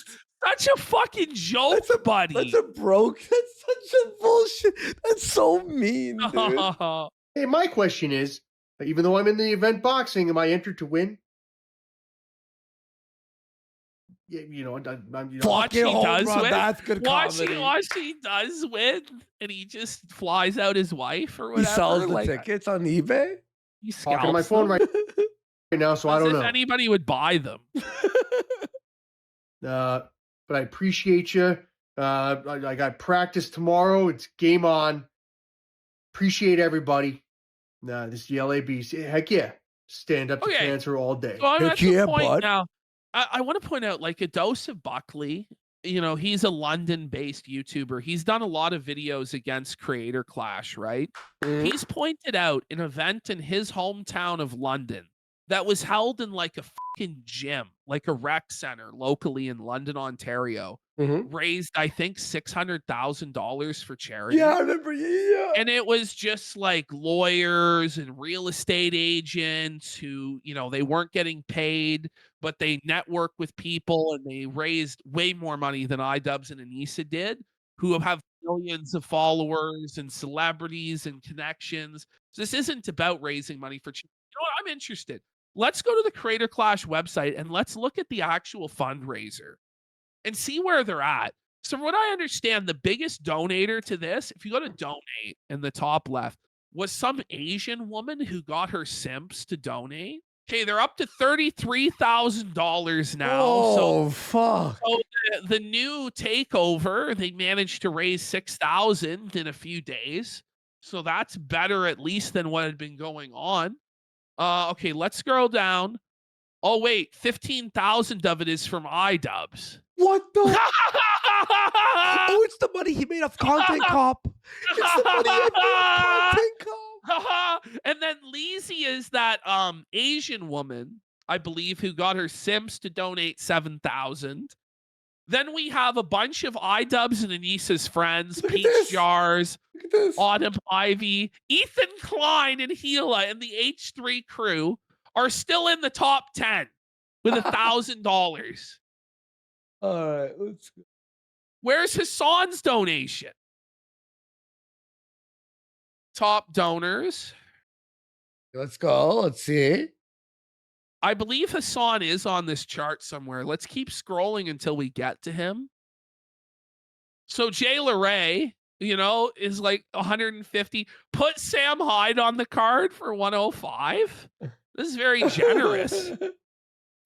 fucking joke, buddy. That's a broke. That's such a bullshit. That's so mean, dude. Hey, my question is, even though I'm in the event boxing, am I entered to win? Yeah, you know, Watch he does win. That's good comedy. Watch he does win, and he just flies out his wife or He whatever. sells the tickets on eBay. He talking to my scalps phone them. right now, so I As don't if know. anybody would buy them. But I appreciate you. I got practice tomorrow. It's game on. Appreciate everybody. This is the LABZ. Heck yeah. Stand up to Okay. cancer all day. So I'm Heck at the yeah, point bud. now. I want to point out, like, a dose of Buckley. You know, he's a London-based YouTuber. He's done a lot of videos against Creator Clash, right? He's pointed out an event in his hometown of London that was held in like a fucking gym, like a rec center locally in London, Ontario. Raised, I think, $600,000 for charity. Yeah, I remember. Yeah. And it was just like lawyers and real estate agents who, you know, they weren't getting paid, but they network with people and they raised way more money than iDUBBBZ and Anissa did, who have millions of followers and celebrities and connections. So this isn't about raising money for charity. You know what? I'm interested. Let's go to the Creator Clash website and let's look at the actual fundraiser and see where they're at. So from what I understand, the biggest donator to this, if you go to donate in the top left, was some Asian woman who got her simps to donate. Okay, they're up to $33,000 now. Oh, fuck. So the new takeover, they managed to raise 6,000 in a few days. So that's better at least than what had been going on. Okay, let's scroll down. Oh, wait, 15,000 of it is from iDUBBBZ. What the? Oh, it's the money he made off Content Cop. It's the money he made off Content Cop. And then Lizzie is that Asian woman, I believe, who got her Sims to donate 7,000. Then we have a bunch of iDUBBBZ and Anissa's friends, Peach Jars, Autumn Ivy, Ethan Klein, and Gila, and the H3 crew are still in the top 10 with $1,000. All right, let's go. Where's Hassan's donation? Top donors. Let's go. Let's see. I believe Hassan is on this chart somewhere. Let's keep scrolling until we get to him. So Jay LeRae, you know, is like 150. Put Sam Hyde on the card for 105. This is very generous.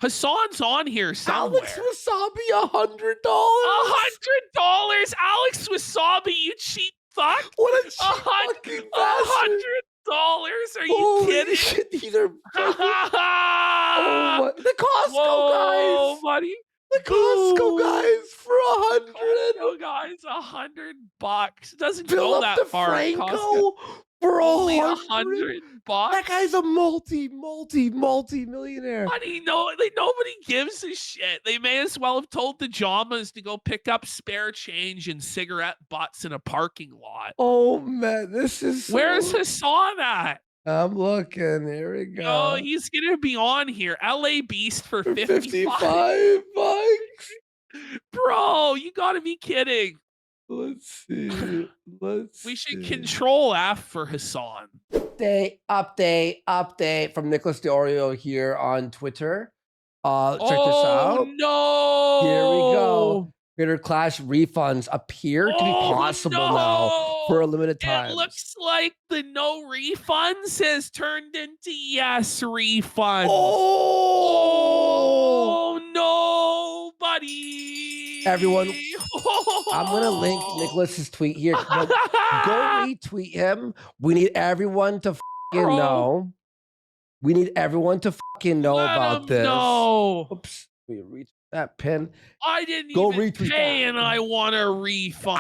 Hassan's on here somewhere. Alex Wasabi, $100. $100. Alex Wasabi, you cheap fuck. What a cheap fucking bastard. $100. Are you Holy kidding? shit, these are fucking... Oh, my... The Costco whoa, guys. buddy. The Costco guys for Costco guys, $100. It doesn't Fill go up that the far. at Costco. Franco for Only $100. $100. That guy's a multi-millionaire. Buddy, nobody gives a shit. They may as well have told the Jamas to go pick up spare change and cigarette butts in a parking lot. Oh man, this is Where's Hassan at? I'm looking. Here we go. Oh, he's gonna be on here. LA Beast for 55 $55. Bro, you gotta be kidding. Let's see. We should control F for Hassan. Update from Nicholas DeOrio here on Twitter. Check this out. No. Here we go. Creator Clash refunds appear to be possible now for a limited time. It looks like the no refunds has turned into yes refunds. Oh no, buddy. Everyone, I'm going to link Nicholas's tweet here. Go retweet him. We need everyone to fucking know. We need everyone to fucking know about this. No. Oops. We reached that pin. I didn't Go even retweet pay, that. and I want a refund.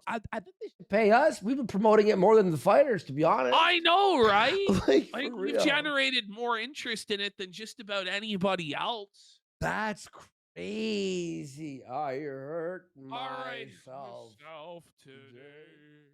I think they should pay us. We've been promoting it more than the fighters, to be honest. I know, right? Like, Like for we've real. generated more interest in it than just about anybody else. That's crazy. I hurt All right, myself today.